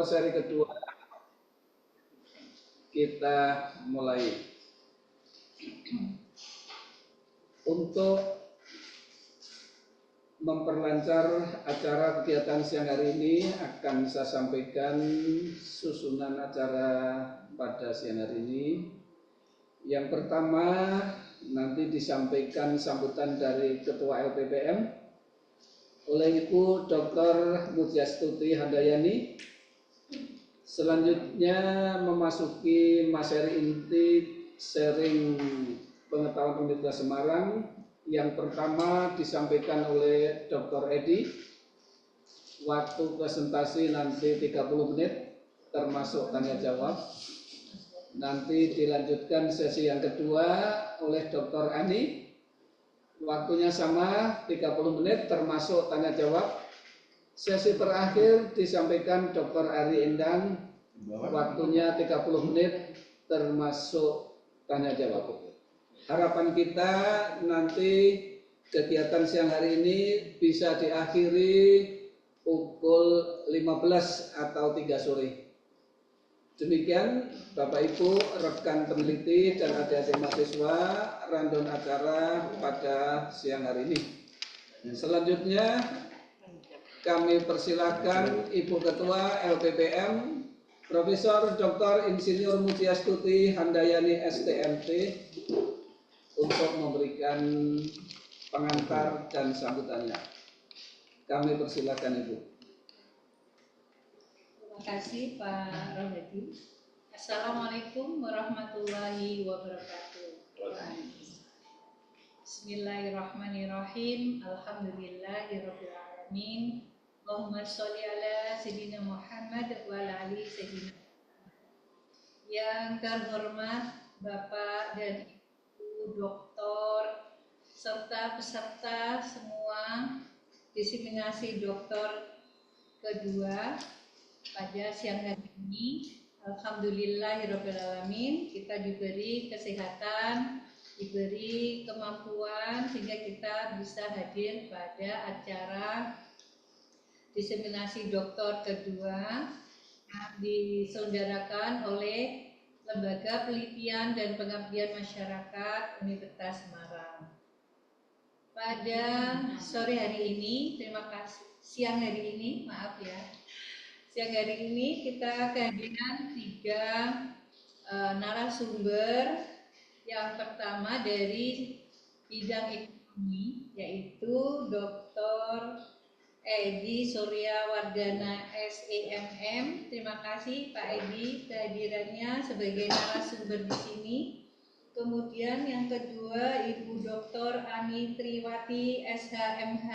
Seri kedua kita mulai. Untuk memperlancar acara kegiatan siang hari ini akan saya sampaikan susunan acara pada siang hari ini. Yang pertama nanti disampaikan sambutan dari Ketua LPPM oleh Ibu Dr. Mujiastuti Handayani. Selanjutnya memasuki materi inti sharing pengetahuan Universitas Semarang. Yang pertama disampaikan oleh Dr. Edi. Waktu presentasi nanti 30 menit termasuk tanya jawab. Nanti dilanjutkan sesi yang kedua oleh Dr. Ani. Waktunya sama 30 menit termasuk tanya jawab. Sesi terakhir disampaikan Dr. Ari Endang. Waktunya 30 menit termasuk tanya jawab. Harapan kita nanti kegiatan siang hari ini bisa diakhiri pukul 15 atau 3 sore. Demikian Bapak Ibu, rekan peneliti dan adik-adik mahasiswa, rundown acara pada siang hari ini. Selanjutnya kami persilakan Ibu Ketua LPPM Profesor Dr. Insinyur Mujiastuti Handayani STMT untuk memberikan pengantar dan sambutannya. Kami persilakan Ibu. Terima kasih Pak Rohadi. Assalamualaikum warahmatullahi wabarakatuh. Bismillahirrahmanirrahim. Alhamdulillahirabbil alamin. Allahumma sholli ala sayyidina Muhammad wa ala ali sayyidina. Yang terhormat Bapak dan Ibu Doktor serta peserta semua diseminasi doktor kedua pada siang hari ini. Alhamdulillahirabbil alamin, kita diberi kesehatan, diberi kemampuan sehingga kita bisa hadir pada acara diseminasi doktor kedua yang diselenggarakan oleh Lembaga Penelitian dan Pengabdian Masyarakat Universitas Semarang. Pada sore hari ini, siang hari ini kita kehadiran 3 narasumber. Yang pertama dari bidang ekonomi, yaitu Dr. Edi Suryawardana SEMM. Terima kasih Pak Edi kehadirannya sebagai narasumber di sini. Kemudian yang kedua Ibu Dr. Ani Triwati SHMH.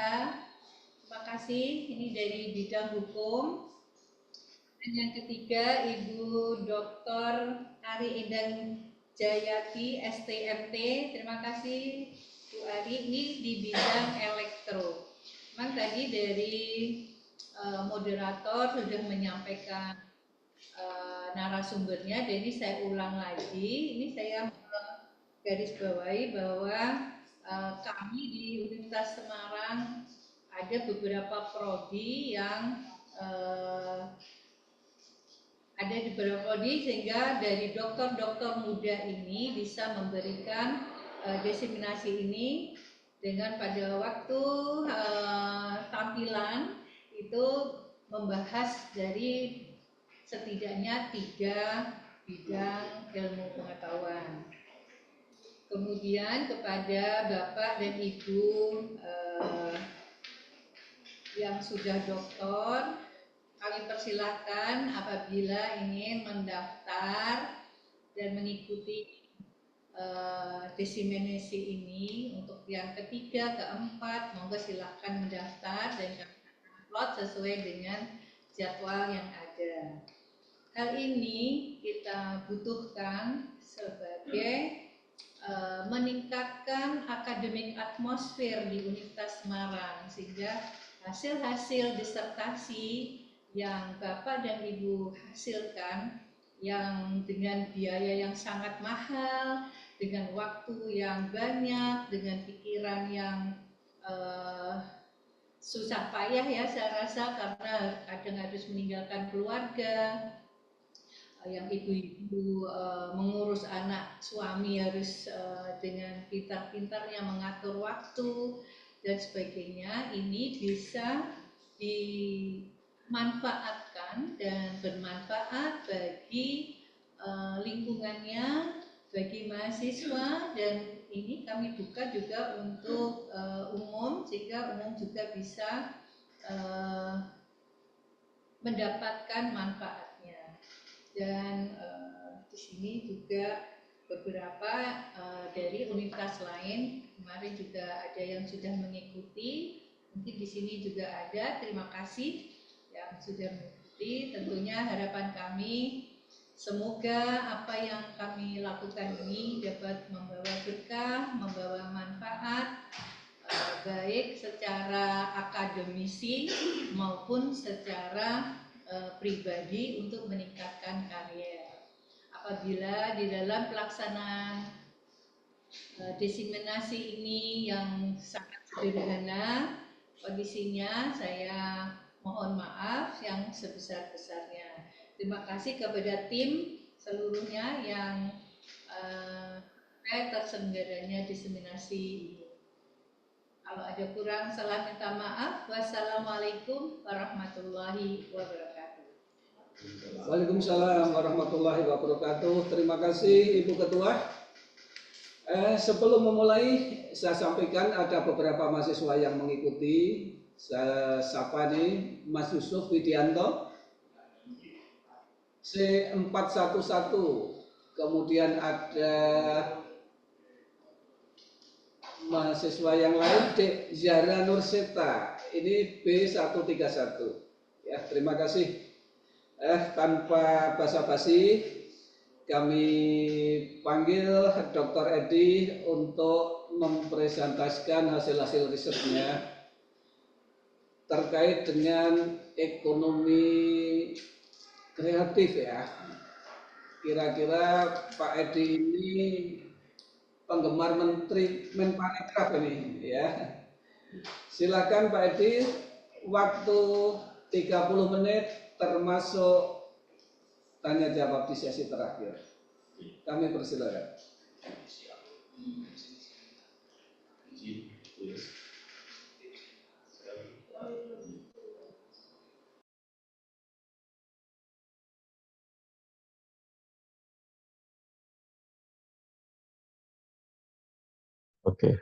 Terima kasih, ini dari bidang hukum. Dan yang ketiga Ibu Dr. Ari Endang Jayati STMT. Terima kasih Bu Ari, ini di bidang elektro. Memang tadi dari moderator sudah menyampaikan narasumbernya, jadi saya ulang lagi. Ini saya garis bawahi bahwa kami di Universitas Semarang ada beberapa prodi yang sehingga dari dokter-dokter muda ini bisa memberikan diseminasi ini dengan pada waktu tampilan itu membahas dari setidaknya 3 bidang ilmu pengetahuan. Kemudian kepada Bapak dan Ibu yang sudah doktor, kami persilahkan apabila ingin mendaftar dan mengikuti diseminasi ini untuk yang ketiga, keempat, monggo silahkan mendaftar dan kami upload sesuai dengan jadwal yang ada. Hal ini kita butuhkan sebagai meningkatkan akademik atmosfer di Universitas Semarang, sehingga hasil-hasil disertasi yang Bapak dan Ibu hasilkan yang dengan biaya yang sangat mahal, dengan waktu yang banyak, dengan pikiran yang susah payah ya saya rasa, karena kadang harus meninggalkan keluarga, yang ibu-ibu mengurus anak, suami harus dengan pintar-pintarnya mengatur waktu dan sebagainya. Ini bisa dimanfaatkan dan bermanfaat bagi lingkungannya, bagi mahasiswa, dan ini kami buka juga untuk umum, sehingga umum juga bisa mendapatkan manfaatnya. Dan di sini juga beberapa dari universitas lain kemarin juga ada yang sudah mengikuti, mungkin di sini juga ada. Terima kasih yang sudah mengikuti. Tentunya harapan kami semoga apa yang kami lakukan ini dapat membawa berkah, membawa manfaat, baik secara akademisi maupun secara pribadi untuk meningkatkan karier. Apabila di dalam pelaksanaan diseminasi ini yang sangat sederhana kondisinya, saya mohon maaf yang sebesar-besarnya. Terima kasih kepada tim seluruhnya yang terselenggaranya diseminasi ini. Kalau ada kurang, salah minta maaf. Wassalamualaikum warahmatullahi wabarakatuh. Waalaikumsalam warahmatullahi wabarakatuh. Terima kasih Ibu Ketua. Sebelum memulai, saya sampaikan ada beberapa mahasiswa yang mengikuti. Saya sapa nih Mas Yusuf Widianto, C411. Kemudian ada mahasiswa yang lain, Dek Zara Nurseta, ini B131. Ya, terima kasih. Tanpa basa-basi, kami panggil Dr. Edi untuk mempresentasikan hasil-hasil risetnya terkait dengan ekonomi kreatif ya. Kira-kira Pak Edi ini penggemar Menteri Menparekraf ini ya. Silakan Pak Edi, waktu 30 menit termasuk tanya jawab di sesi terakhir. Kami persilakan. Oke.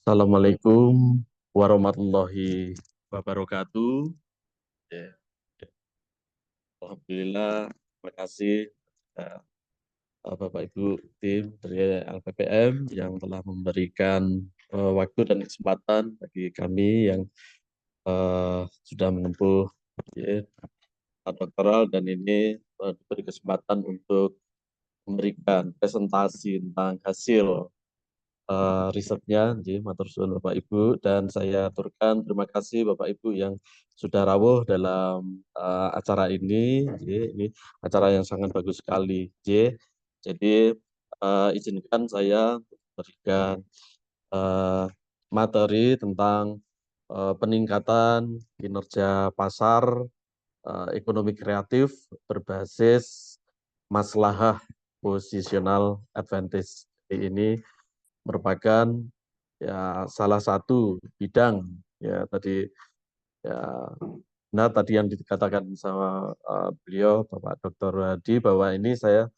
Assalamualaikum warahmatullahi wabarakatuh. Ya. Alhamdulillah, terima kasih Bapak Ibu tim dari LPPM yang telah memberikan waktu dan kesempatan bagi kami yang sudah menempuh doktoral dan ini diberi kesempatan untuk memberikan presentasi tentang hasil risetnya, matur suwun Bapak Ibu, dan saya aturkan terima kasih Bapak Ibu yang sudah rawuh dalam acara ini. Ini acara yang sangat bagus sekali. Jadi izinkan saya memberikan materi tentang peningkatan kinerja pasar ekonomi kreatif berbasis maslahah positional advantage. Ini merupakan ya salah satu bidang ya tadi ya benar tadi yang dikatakan sama beliau Bapak Dr. Hadi bahwa ini saya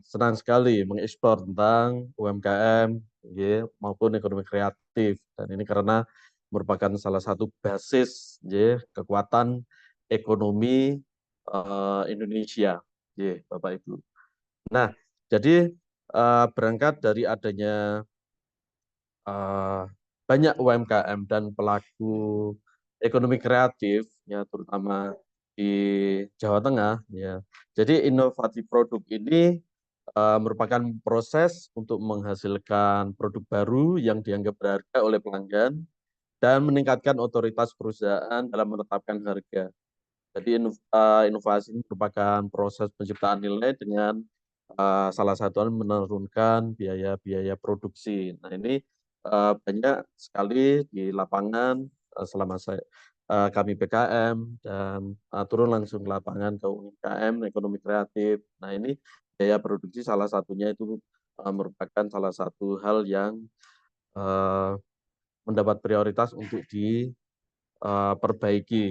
senang sekali mengeksplor tentang UMKM ya, maupun ekonomi kreatif, dan ini karena merupakan salah satu basis ya, kekuatan ekonomi Indonesia ya, Bapak Ibu. Nah, jadi berangkat dari adanya banyak UMKM dan pelaku ekonomi kreatif ya terutama di Jawa Tengah ya. Jadi inovasi produk ini merupakan proses untuk menghasilkan produk baru yang dianggap berharga oleh pelanggan dan meningkatkan otoritas perusahaan dalam menetapkan harga. Jadi inovasi ini merupakan proses penciptaan nilai dengan salah satunya menurunkan biaya-biaya produksi. Nah ini banyak sekali di lapangan selama kami PKM dan turun langsung ke lapangan ke UMKM, ekonomi kreatif. Nah ini biaya produksi salah satunya itu merupakan salah satu hal yang eh, mendapat prioritas untuk diperbaiki.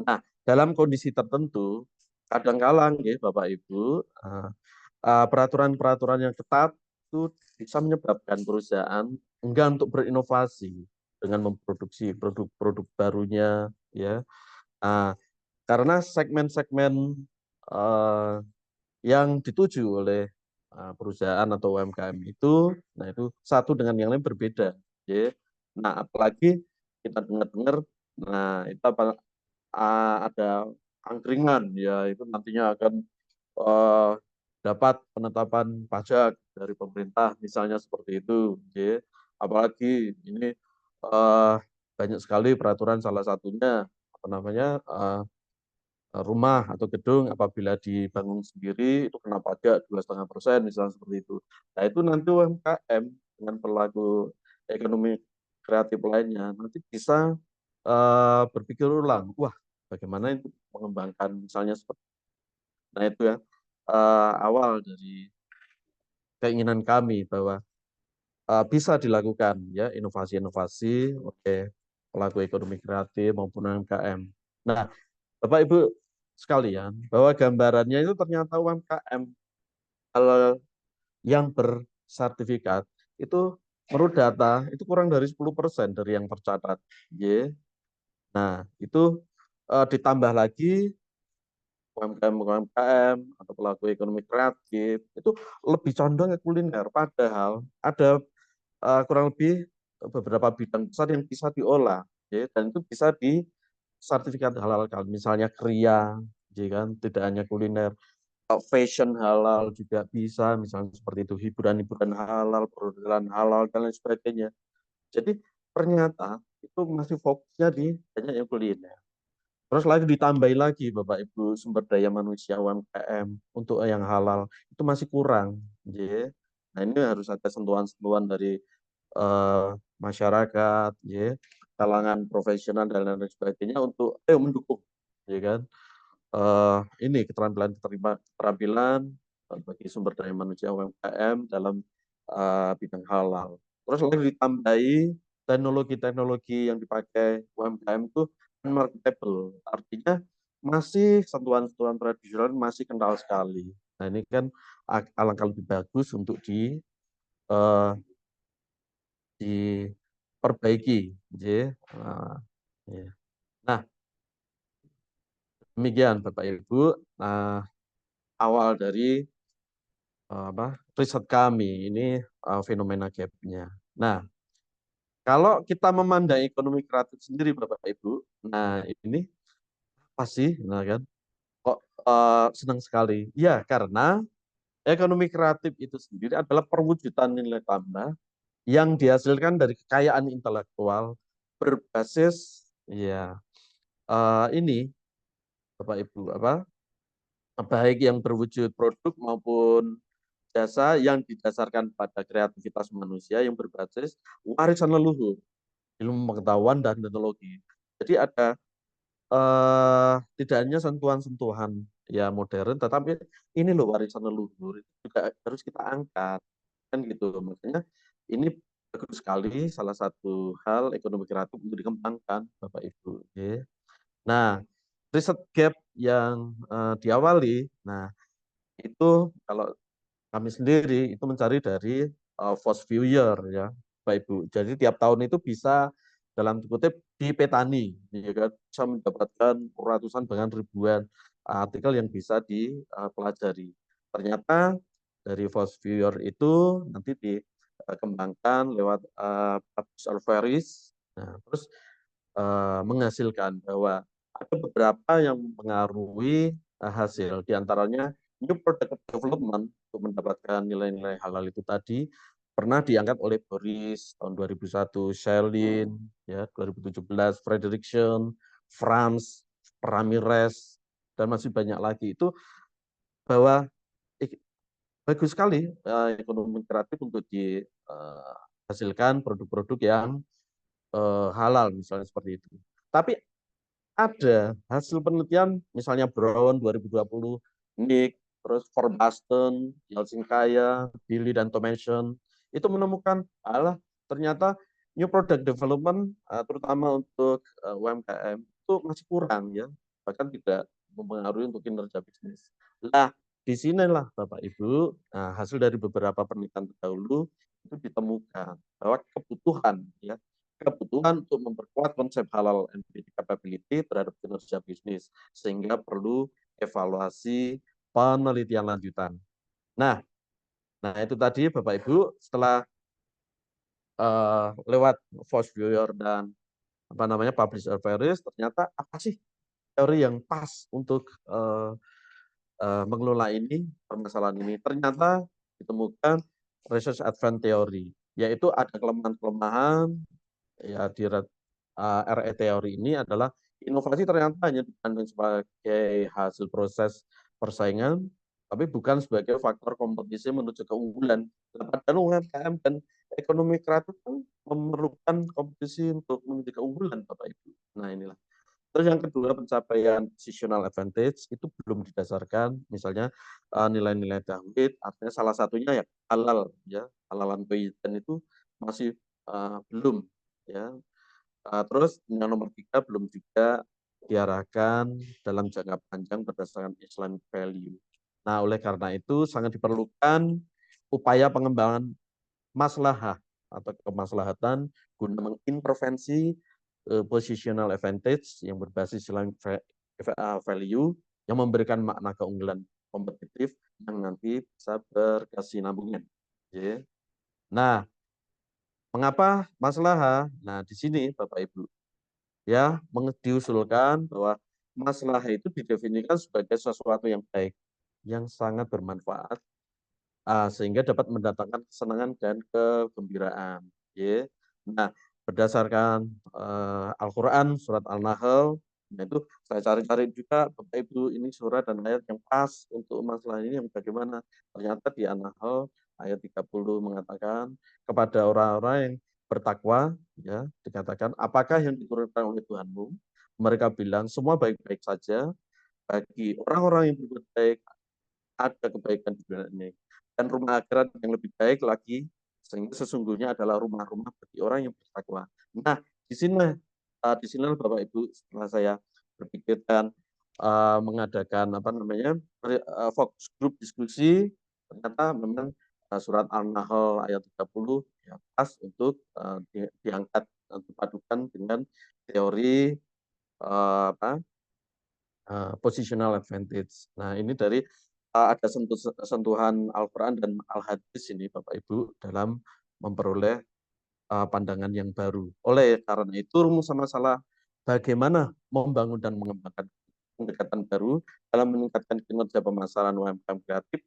Nah dalam kondisi tertentu kadang-kala nggih Bapak Ibu peraturan-peraturan yang ketat itu bisa menyebabkan perusahaan enggan untuk berinovasi dengan memproduksi produk-produk barunya, ya. Nah, karena segmen-segmen yang dituju oleh perusahaan atau UMKM itu, nah itu satu dengan yang lain berbeda, ya. Nah, apalagi kita dengar-dengar, nah itu ada angkringan, ya itu nantinya akan eh, dapat penetapan pajak dari pemerintah, misalnya seperti itu. Ya. Apalagi ini banyak sekali peraturan, salah satunya apa namanya rumah atau gedung apabila dibangun sendiri itu kena pajak 2,5%, misalnya seperti itu. Nah itu nanti UMKM dengan pelaku ekonomi kreatif lainnya nanti bisa berpikir ulang, wah bagaimana itu mengembangkan misalnya seperti. Nah itu ya awal dari keinginan kami bahwa bisa dilakukan ya inovasi-inovasi oleh pelaku ekonomi kreatif maupun UMKM. Nah, Bapak Ibu sekalian, bahwa gambarannya itu ternyata UMKM kalau yang bersertifikat itu menurut data itu kurang dari 10% dari yang tercatat. Y. Nah, itu ditambah lagi UMKM atau pelaku ekonomi kreatif itu lebih condong ke kuliner, padahal ada kurang lebih beberapa bidang besar yang bisa diolah, ya, dan itu bisa di sertifikat halal, misalnya kria, ya kan, tidak hanya kuliner, fashion halal juga bisa, misalnya seperti itu, hiburan-hiburan halal, perhotelan halal dan lain sebagainya. Jadi ternyata itu masih fokusnya di banyak yang kuliner. Terus lagi ditambahin lagi Bapak Ibu sumber daya manusia UMKM untuk yang halal itu masih kurang, ya. Nah ini harus ada sentuhan-sentuhan dari masyarakat, ya, kalangan profesional dan lain sebagainya untuk mendukung, ya kan, ini keterampilan bagi sumber daya manusia UMKM dalam bidang halal. Terus lagi ditambahi teknologi-teknologi yang dipakai UMKM itu marketable, artinya masih sentuhan-sentuhan tradisional masih kental sekali. Nah ini kan alangkah lebih bagus untuk eh, diperbaiki, ya. Ya. Nah, demikian Bapak Ibu. Nah, awal dari riset kami ini fenomena gap-nya. Nah, kalau kita memandang ekonomi kreatif sendiri Bapak Ibu, nah ini pasti, nah kan, kok senang sekali. Ya, karena ekonomi kreatif itu sendiri adalah perwujudan nilai tambah yang dihasilkan dari kekayaan intelektual berbasis ya ini Bapak Ibu baik yang berwujud produk maupun jasa yang didasarkan pada kreativitas manusia yang berbasis warisan leluhur, ilmu pengetahuan dan teknologi. Jadi ada tidak hanya sentuhan-sentuhan ya modern, tetapi ini loh warisan leluhur itu juga harus kita angkat, kan gitu. Makanya ini bagus sekali, salah satu hal ekonomi kreatif untuk dikembangkan, Bapak Ibu. Ya. Nah, riset gap yang diawali, nah itu kalau kami sendiri itu mencari dari first viewer ya, Bapak Ibu. Jadi tiap tahun itu bisa dalam kutip dipetani, ya kan, bisa mendapatkan ratusan bahkan ribuan artikel yang bisa dipelajari. Ternyata dari first viewer itu nanti dikembangkan lewat observeries, nah, terus menghasilkan bahwa ada beberapa yang mempengaruhi hasil, diantaranya new product development untuk mendapatkan nilai-nilai halal itu tadi pernah diangkat oleh Boris tahun 2001, Shelin ya 2017, Frederickson, Franz, Ramirez dan masih banyak lagi itu bahwa bagus sekali ekonomi kreatif untuk dihasilkan produk-produk yang halal misalnya seperti itu. Tapi ada hasil penelitian misalnya Brown 2020, Nick, terus Forbaston, Yeltsin-Kaya, Billy dan Tomation itu menemukan ternyata new product development terutama untuk UMKM itu masih kurang ya, bahkan tidak mempengaruhi untuk kinerja bisnis. Nah, disinilah Bapak Ibu, hasil dari beberapa penelitian terdahulu itu ditemukan bahwa kebutuhan untuk memperkuat konsep halal and capability terhadap kinerja bisnis, sehingga perlu evaluasi penelitian lanjutan. Nah, itu tadi Bapak Ibu, setelah lewat Voice Viewer dan publish average, ternyata apa sih teori yang pas untuk mengelola ini, permasalahan ini. Ternyata ditemukan research advance theory, yaitu ada kelemahan-kelemahan ya di RE teori ini adalah inovasi ternyata hanya dipandang sebagai hasil proses persaingan, tapi bukan sebagai faktor kompetisi menuju keunggulan. Padahal UMKM dan ekonomi kreatif kan memerlukan kompetisi untuk menuju keunggulan, Bapak Ibu. Nah, inilah. Terus yang kedua, pencapaian positional advantage itu belum didasarkan misalnya nilai-nilai tauhid, artinya salah satunya ya halal ya, halalan dan itu masih belum ya. Terus yang nomor 3 belum juga diarahkan dalam jangka panjang berdasarkan Islamic value. Nah, oleh karena itu sangat diperlukan upaya pengembangan maslahah atau kemaslahatan guna mengintervensi positional advantage yang berbasis Islamic value yang memberikan makna keunggulan kompetitif yang nanti bisa berkesinambungan. Ya. Nah, mengapa maslahah? Nah, di sini Bapak Ibu ya diusulkan bahwa maslahah itu didefinisikan sebagai sesuatu yang baik, yang sangat bermanfaat, sehingga dapat mendatangkan kesenangan dan kegembiraan. Ya. Nah, berdasarkan Al-Quran, surat Al-Nahl, nah itu saya cari-cari juga, Bapak Ibu, ini surat dan ayat yang pas untuk masalah ini yang bagaimana. Ternyata di An-Nahl ayat 30 mengatakan kepada orang-orang yang bertakwa, ya dikatakan, apakah yang diturunkan oleh Tuhanmu? Mereka bilang semua baik-baik saja. Bagi orang-orang yang berbuat baik ada kebaikan di dunia ini dan rumah akhirat yang lebih baik lagi, sehingga sesungguhnya adalah rumah-rumah bagi orang yang bertakwa. Nah, di sini Bapak Ibu, setelah saya berpikir dan mengadakan fokus grup diskusi, ternyata memang surat Al-Nahl ayat 30 ya pas untuk diangkat dipadukan dengan teori positional advantage. Nah, ini dari ada sentuhan Al-Quran dan Al-Hadis ini Bapak Ibu dalam memperoleh pandangan yang baru. Oleh karena itu rumusan masalah bagaimana membangun dan mengembangkan pendekatan baru dalam meningkatkan kinerja pemasaran UMKM kreatif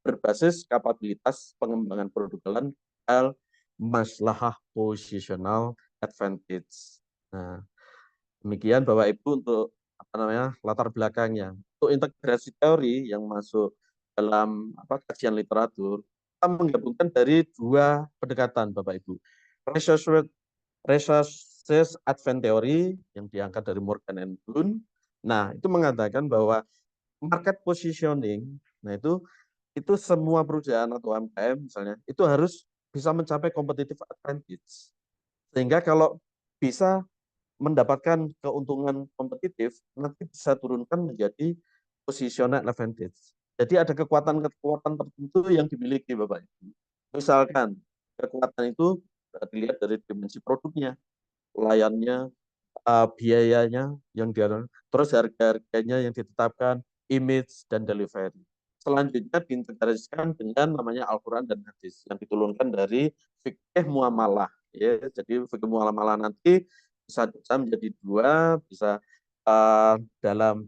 berbasis kapabilitas pengembangan produk halal maslahah positional advantage. Nah, demikian Bapak Ibu untuk latar belakangnya. Untuk integrasi teori yang masuk dalam kajian literatur, kita menggabungkan dari 2 pendekatan Bapak Ibu. Resources advent theory yang diangkat dari Morgan and Boone. Nah, itu mengatakan bahwa market positioning, nah itu semua perusahaan atau UMKM misalnya, itu harus bisa mencapai competitive advantage. Sehingga kalau bisa mendapatkan keuntungan kompetitif, nanti bisa turunkan menjadi positional advantage. Jadi ada kekuatan-kekuatan tertentu yang dimiliki Bapak Ibu. Misalkan kekuatan itu dilihat dari dimensi produknya, layannya, biayanya yang terus harga-harganya yang ditetapkan, image dan delivery. Selanjutnya diintegrasikan dengan namanya Al-Quran dan Hadis yang diturunkan dari fikih muamalah. Ya, jadi fikih muamalah nanti bisa menjadi 2, bisa dalam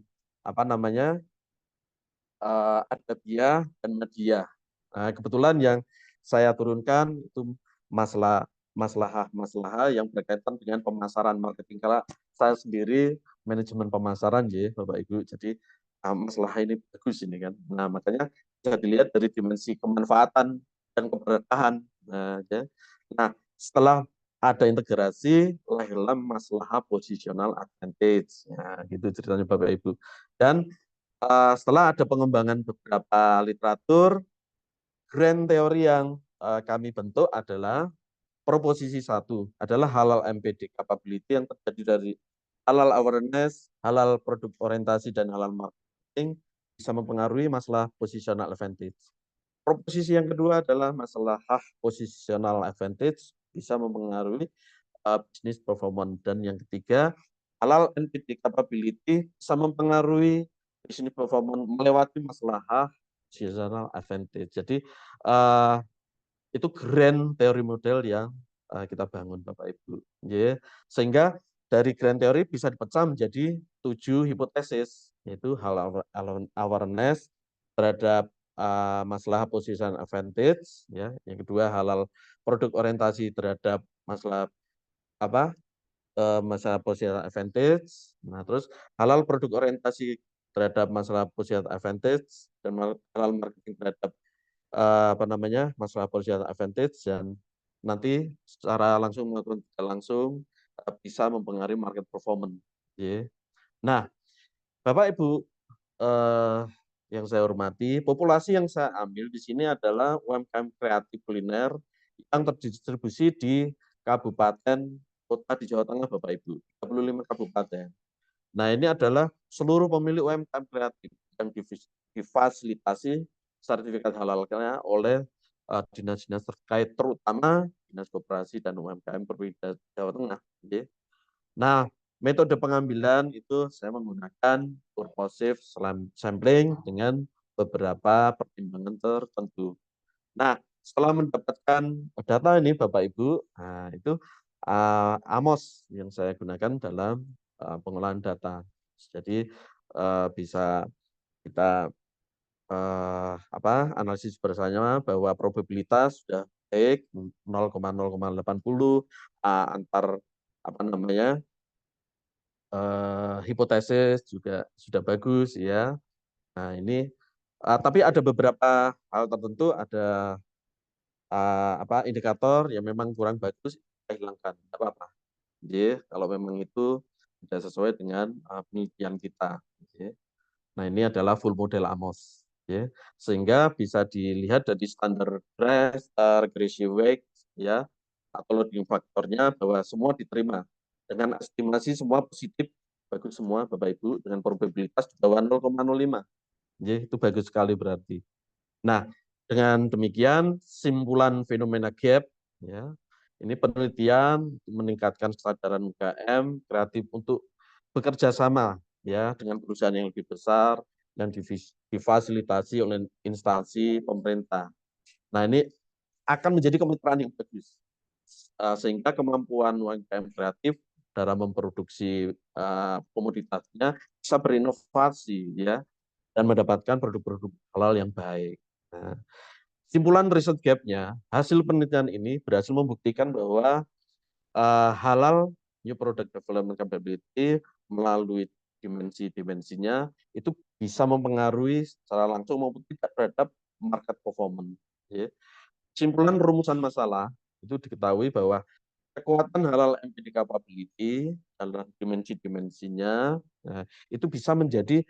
adabiyah dan madiyah. Nah, kebetulan yang saya turunkan itu maslahah yang berkaitan dengan pemasaran marketing. Karena saya sendiri manajemen pemasaran ya Bapak Ibu. Jadi masalah ini bagus ini kan. Nah, makanya bisa dilihat dari dimensi kemanfaatan dan keberkahan. Nah, setelah ada integrasi, lahirlah masalah positional advantage. Nah, gitu ceritanya Bapak Ibu. Dan setelah ada pengembangan beberapa literatur, grand teori yang kami bentuk adalah proposisi 1 adalah halal MPD capability yang terjadi dari halal awareness, halal produk orientasi, dan halal marketing bisa mempengaruhi masalah positional advantage. Proposisi yang kedua adalah masalah positional advantage bisa mempengaruhi business performance. Dan yang ketiga, halal NPD capability bisa mempengaruhi business performance melewati masalah positional advantage. Jadi itu grand teori model yang kita bangun Bapak Ibu. Sehingga dari grand teori bisa dipecah menjadi 7 hipotesis, yaitu halal awareness terhadap masalah position advantage, ya. Yang kedua halal produk orientasi terhadap masalah masalah position advantage. Nah, terus halal produk orientasi terhadap masalah position advantage dan halal marketing terhadap masalah position advantage, dan nanti secara langsung maupun tidak langsung bisa mempengaruhi market performance. Nah, Bapak Ibu yang saya hormati, populasi yang saya ambil di sini adalah UMKM kreatif kuliner yang terdistribusi di kabupaten kota di Jawa Tengah, Bapak Ibu, 35 kabupaten. Nah, ini adalah seluruh pemilik UMKM kreatif yang difasilitasi sertifikat halalnya oleh dinas-dinas terkait, terutama Dinas Koperasi dan UMKM Provinsi Jawa Tengah. Nah, metode pengambilan itu saya menggunakan purposive sampling dengan beberapa pertimbangan tertentu. Nah, setelah mendapatkan data ini Bapak Ibu, nah itu AMOS yang saya gunakan dalam pengolahan data. Jadi bisa kita analisis bersama bahwa probabilitas sudah baik 0,080 antar hipotesis juga sudah bagus, ya. Nah, ini tapi ada beberapa hal tertentu, ada indikator yang memang kurang bagus, kita hilangkan, tidak apa-apa. Kalau memang itu tidak sesuai dengan penelitian kita. Nah, ini adalah full model AMOS. Sehingga bisa dilihat dari standar regression weight, ya, atau loading faktornya, bahwa semua diterima. Dengan estimasi semua positif, bagus semua Bapak Ibu, dengan probabilitas di bawah 0,05. Itu bagus sekali berarti. Nah, dengan demikian simpulan fenomena gap, ya, ini penelitian meningkatkan kesadaran UMKM kreatif untuk bekerja sama, ya, dengan perusahaan yang lebih besar dan difasilitasi oleh instansi pemerintah. Nah, ini akan menjadi kemitraan yang bagus, sehingga kemampuan UMKM kreatif dalam memproduksi komoditasnya bisa berinovasi, ya, dan mendapatkan produk-produk halal yang baik. Nah, simpulan riset gap-nya, hasil penelitian ini berhasil membuktikan bahwa halal new product development capability melalui dimensi-dimensinya itu bisa mempengaruhi secara langsung maupun tidak terhadap market performance. Simpulan rumusan masalah itu diketahui bahwa kekuatan halal MPD capability dalam dimensi-dimensinya, nah, itu bisa menjadi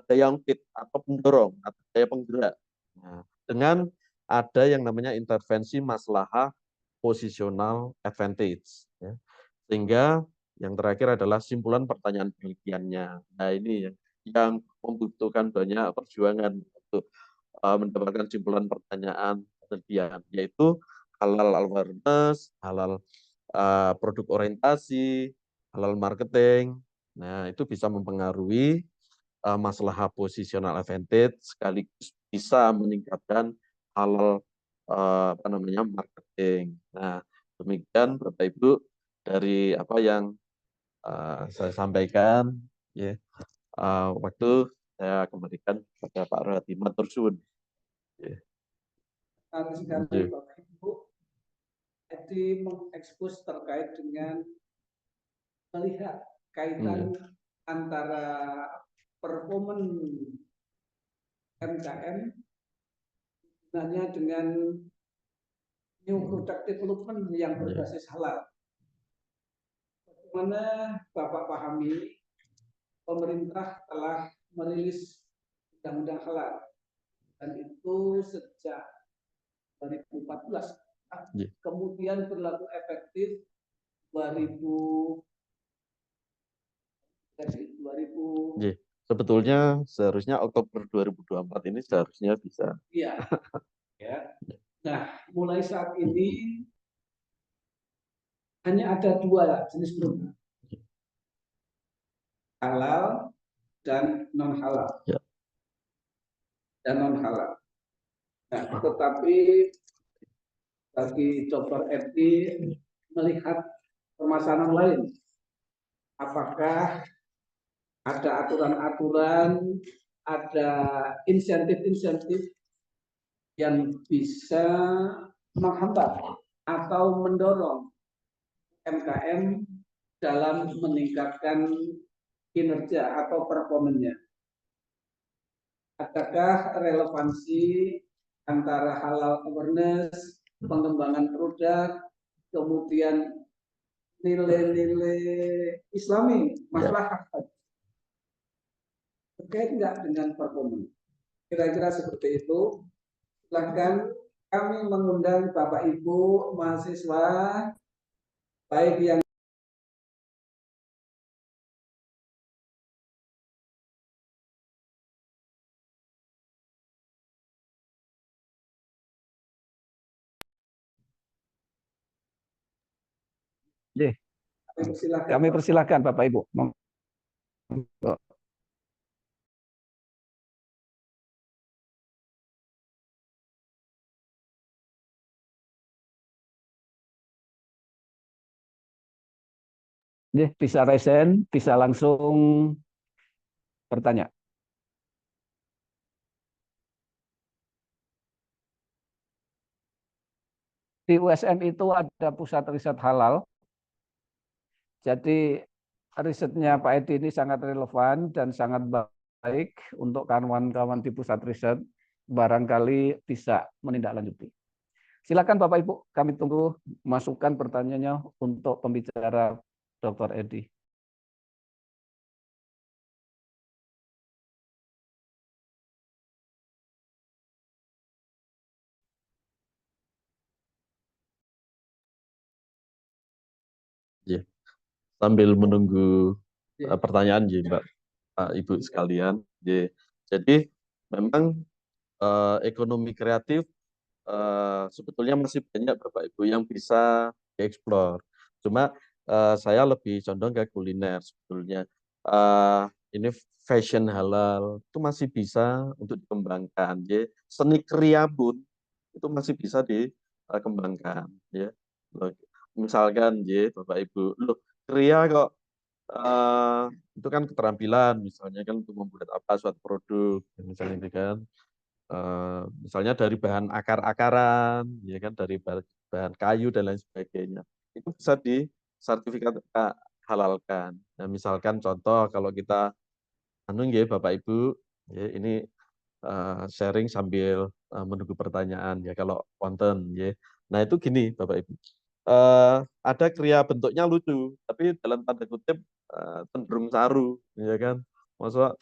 daya ungkit atau pendorong atau daya penggerak. Nah, dengan ada yang namanya intervensi maslahah positional advantage. Sehingga yang terakhir adalah simpulan pertanyaan penelitiannya. Nah, ini yang membutuhkan banyak perjuangan untuk mendapatkan simpulan pertanyaan penelitian, yaitu halal awareness, halal produk orientasi, halal marketing. Nah, itu bisa mempengaruhi masalah positional advantage, sekaligus bisa meningkatkan halal marketing. Nah, demikian Bapak Ibu dari apa yang saya sampaikan, ya. Waktu saya kembalikan kepada Pak Rohadi, matur suwun. Harus sekali Bapak Ibu, jadi mengekspos terkait dengan melihat kaitan antara performan MKM sebenarnya dengan new product development yang berbasis halal. Bagaimana Bapak pahami, pemerintah telah merilis undang-undang halal dan itu sejak 2014, kemudian berlaku efektif 2000. Sebetulnya seharusnya Oktober 2024 ini seharusnya bisa. Iya. Ya. Nah, mulai saat ini hanya ada dua jenis produk, halal dan non halal. Ya. Dan non halal. Nah, tetapi bagi Dr. Edi melihat permasalahan lain, apakah ada aturan-aturan, ada insentif-insentif yang bisa menghambat atau mendorong UMKM dalam meningkatkan kinerja atau performanya. Adakah relevansi antara halal awareness, pengembangan produk, kemudian nilai-nilai Islami, masalah terkait enggak dengan performa? Kira-kira seperti itu. Silahkan, kami mengundang Bapak Ibu mahasiswa baik yang kami persilahkan Bapak Ibu. Bisa resen, bisa langsung bertanya. Di USM itu ada pusat riset halal. Jadi risetnya Pak Edi ini sangat relevan dan sangat baik untuk kawan-kawan di pusat riset. Barangkali bisa menindaklanjuti. Silakan Bapak Ibu, kami tunggu masukan pertanyaannya untuk pembicara Dr. Edi. Ya. Sambil menunggu pertanyaan ya Mbak, Ibu sekalian. Ya. Jadi memang ekonomi kreatif sebetulnya masih banyak Bapak Ibu yang bisa dieksplor. Cuma saya lebih condong ke kuliner sebetulnya. Ini fashion halal itu masih bisa untuk dikembangkan. Ya. Seni kriya pun itu masih bisa dikembangkan. Ya. Misalkan ya Bapak Ibu, loh kriya kok itu kan keterampilan misalnya kan untuk membuat apa suatu produk misalnya itu kan. Misalnya dari bahan akar-akaran, ya kan dari bahan kayu dan lain sebagainya, itu bisa disertifikat halalkan. Nah, misalkan contoh kalau kita ya Bapak Ibu, ya ini sharing sambil menunggu pertanyaan ya kalau konten ya. Nah itu gini Bapak Ibu, ada kriya bentuknya lucu, tapi dalam tanda kutip cenderung saru, ya kan? Maksudnya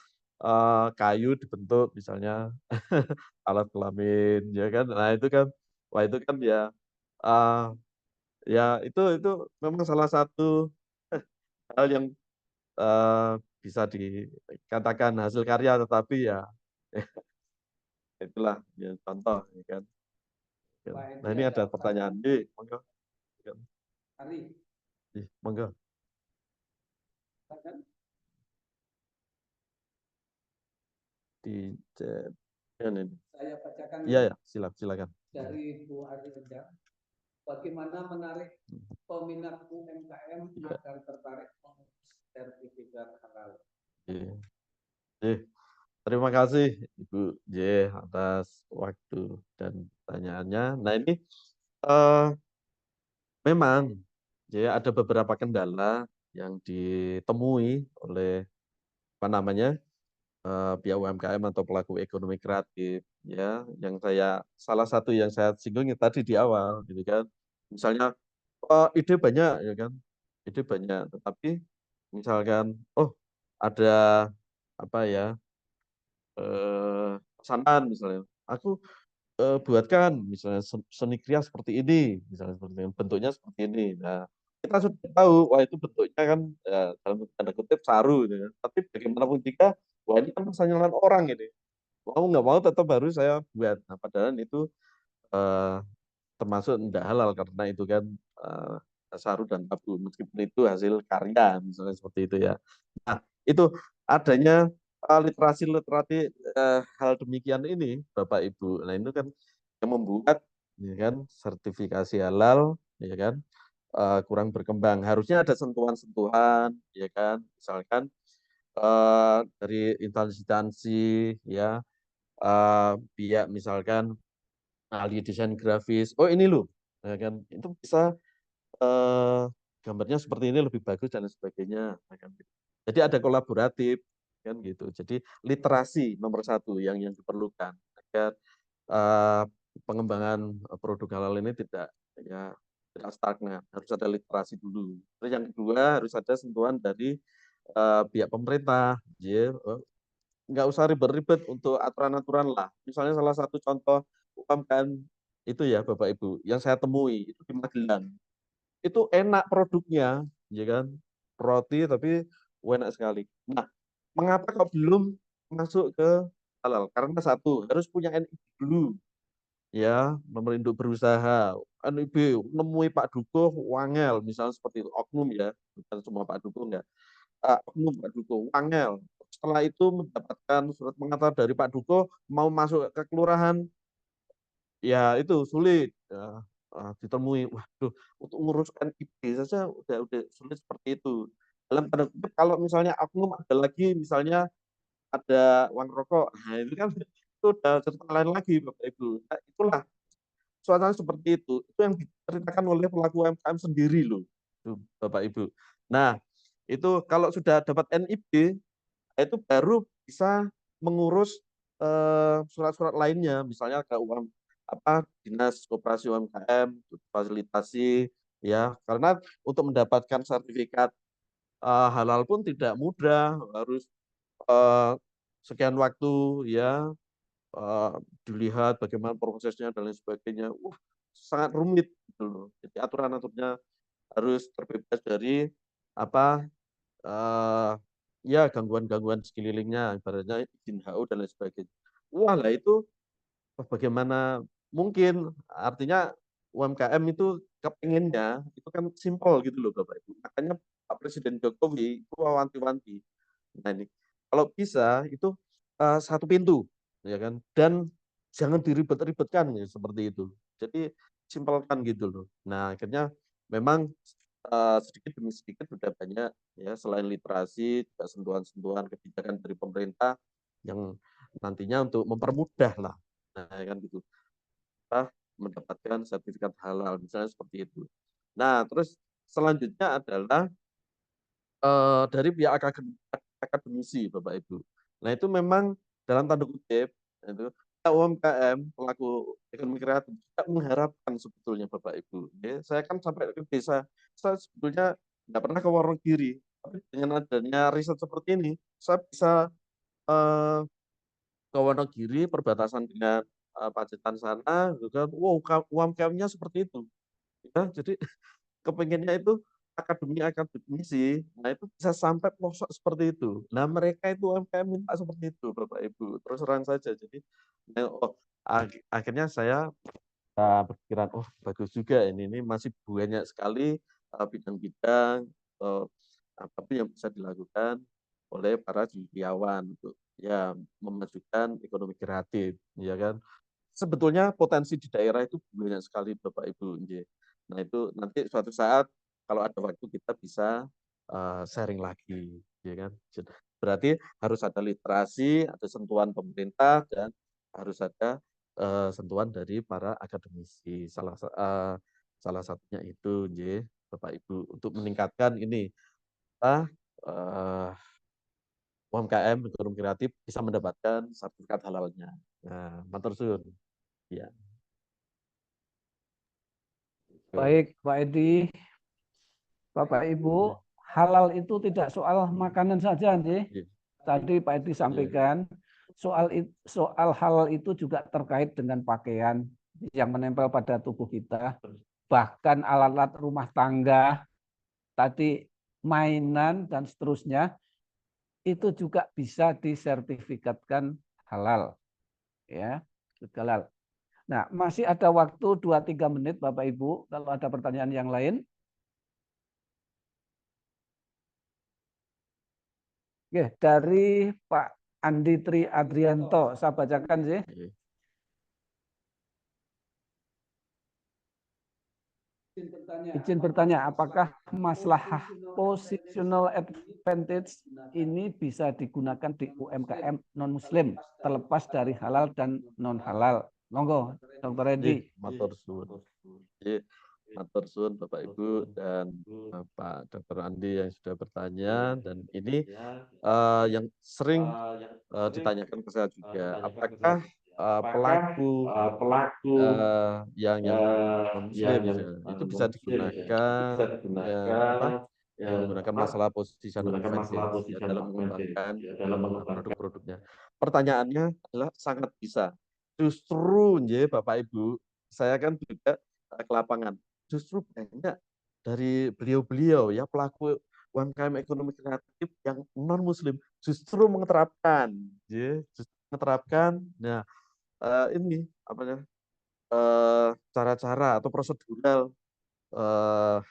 kayu dibentuk misalnya alat kelamin, ya kan? Nah itu kan, wah itu kan ya, ya itu memang salah satu hal yang bisa dikatakan hasil karya, tetapi ya itulah ya contoh, ya kan? Nah ini ada pertanyaan, monggo. Ari, Monggo. Di chat. Saya bacakan Iya ya, silakan. dari Bu Ari Rejang. Bagaimana menarik peminat UMKM agar tertarik mengurus sertifikat halal? Terima kasih Ibu J atas waktu dan pertanyaannya. Nah ini memang ya ada beberapa kendala yang ditemui oleh apa namanya pihak UMKM atau pelaku ekonomi kreatif, ya, yang salah satu yang saya singgung tadi di awal, gitu kan. Misalnya, ide banyak, ya kan, ide banyak, tetapi misalkan, oh ada apa ya, pesanan misalnya, aku buatkan misalnya seni krias seperti ini, misalnya seperti ini, bentuknya seperti ini. Nah, kita sudah tahu, wah itu bentuknya kan dalam tanda kutip saru gitu kan. Tapi bagaimanapun juga, wah ini kan persenjalan orang ini. Mau nggak mau tetap harus saya buat. Nah, padahal itu eh, termasuk tidak halal karena itu kan eh, saru dan tabu meskipun itu hasil karya misalnya seperti itu ya. Nah, itu adanya literasi-literasi hal demikian ini Bapak Ibu. Nah, itu kan yang membuat ya kan sertifikasi halal ya kan kurang berkembang. Harusnya ada sentuhan-sentuhan ya kan. Misalkan dari instansi ya pihak misalkan ahli desain grafis. Oh ini loh, ya kan itu bisa eh, gambarnya seperti ini lebih bagus dan lain sebagainya. Ya kan. Jadi ada kolaboratif kan gitu. Jadi literasi nomor satu yang diperlukan agar eh, pengembangan produk halal ini ya tidak stagnan. Harus ada literasi dulu. Terus yang kedua harus ada sentuhan dari pihak pemerintah. Ya, nggak usah ribet-ribet untuk aturan-aturan lah. Misalnya salah satu contoh UMKM itu ya Bapak Ibu, yang saya temui itu di Magelang. Itu enak produknya, ya kan? Roti tapi enak sekali. Nah, mengapa kok belum masuk ke halal? Karena satu, harus punya NIB dulu. Ya, nomor induk berusaha. NIB, nemui Pak Dukuh, wangel, misalnya seperti itu. Oknum ya, bukan semua Pak Dukuh enggak. Oknum Pak Duko, wangel. Setelah itu mendapatkan surat pengantar dari Pak Duko, mau masuk ke kelurahan, ya itu sulit. Ya, ditemui, waduh, untuk ngurus NIB saja udah sulit seperti itu. Dalam tanda kutip, kalau misalnya oknum ada lagi, misalnya ada uang rokok, nah itu kan itu udah cerita lain lagi, Bapak Ibu. Nah, itulah suasana seperti itu yang diceritakan oleh pelaku UMKM sendiri loh, itu, Bapak Ibu. Nah, itu kalau sudah dapat NIB, itu baru bisa mengurus surat-surat lainnya, misalnya ke Dinas Koperasi UMKM, fasilitasi ya, karena untuk mendapatkan sertifikat halal pun tidak mudah, harus eh, sekian waktu ya eh, dilihat bagaimana prosesnya dan lain sebagainya. Wah, sangat rumit gitu loh. Jadi aturan-aturannya harus terbebas dari apa eh, ya gangguan-gangguan sekelilingnya, ibaratnya izin HO dan lain sebagainya. Wah lah itu bagaimana mungkin artinya UMKM itu kepinginnya itu kan simpel gitu loh Bapak Ibu. Makanya Pak Presiden Jokowi itu wanti-wanti. Nah ini kalau bisa itu satu pintu ya kan dan jangan diribet-ribetkan ya, seperti itu. Jadi simpelkan gitu loh. Nah akhirnya memang sedikit demi sedikit sudah banyak ya selain literasi juga sentuhan-sentuhan kebijakan dari pemerintah yang nantinya untuk mempermudah lah nah ya kan gitu kita mendapatkan sertifikat halal misalnya seperti itu. Nah terus selanjutnya adalah dari pihak akademisi Bapak Ibu. Nah itu memang dalam tanda kutip itu UMKM pelaku ekonomi kreatif tidak mengharapkan sebetulnya Bapak Ibu. Ya, saya kan sampai ke desa, saya sebetulnya tidak pernah ke Wonogiri, tapi dengan adanya riset seperti ini, saya bisa eh, ke Wonogiri perbatasan dengan Pacitan sana, juga, wow UMKM-nya seperti itu. Ya, jadi kepengennya itu akademisi, nah itu bisa sampai pelosok seperti itu. Nah mereka itu UMKM minta seperti itu, Bapak Ibu. Terus terang saja. Jadi, akhirnya saya berpikiran, oh bagus juga ini masih banyak sekali bidang-bidang apapun yang bisa dilakukan oleh para cendekiawan untuk ya memajukan ekonomi kreatif, ya kan. Sebetulnya potensi di daerah itu banyak sekali Bapak Ibu. Nah itu nanti suatu saat kalau ada waktu kita bisa sharing lagi, ya kan. Berarti harus ada literasi, ada sentuhan pemerintah dan harus ada sentuhan dari para akademisi. Salah satunya itu, Bapak Ibu, untuk meningkatkan ini uh, UMKM ekonomi kreatif bisa mendapatkan sertifikat halalnya. Nah, matur suwun. Ya. Baik, Pak Edi, Bapak Ibu, halal itu tidak soal makanan saja, nih. Iya. Tadi Pak Edi sampaikan soal halal itu juga terkait dengan pakaian yang menempel pada tubuh kita, bahkan alat-alat rumah tangga, tadi mainan dan seterusnya itu juga bisa disertifikatkan halal, ya, halal. Nah, masih ada waktu 2-3 menit Bapak Ibu kalau ada pertanyaan yang lain. Oke, dari Pak Andi Tri Adrianto, saya bacakan sih. Izin bertanya, apakah masalah positional advantage ini bisa digunakan di UMKM non-Muslim, terlepas dari halal dan non-halal? Monggo, Dr. Edi. Matur suwun. Matur suwun Bapak Ibu dan Pak Dr. Andi yang sudah bertanya, dan ini yang sering ditanyakan ke saya juga, apakah pelaku yang non Muslim itu bisa digunakan ya menggunakan masalah positional advantage ya dalam mengembangkan produk-produknya. Pertanyaannya adalah sangat bisa. Justru ya Bapak Ibu, saya kan juga ke lapangan. Justru banyak dari beliau-beliau ya pelaku UMKM ekonomi kreatif yang non Muslim justru menerapkan, ya, nah ini apa ya, cara-cara atau prosedural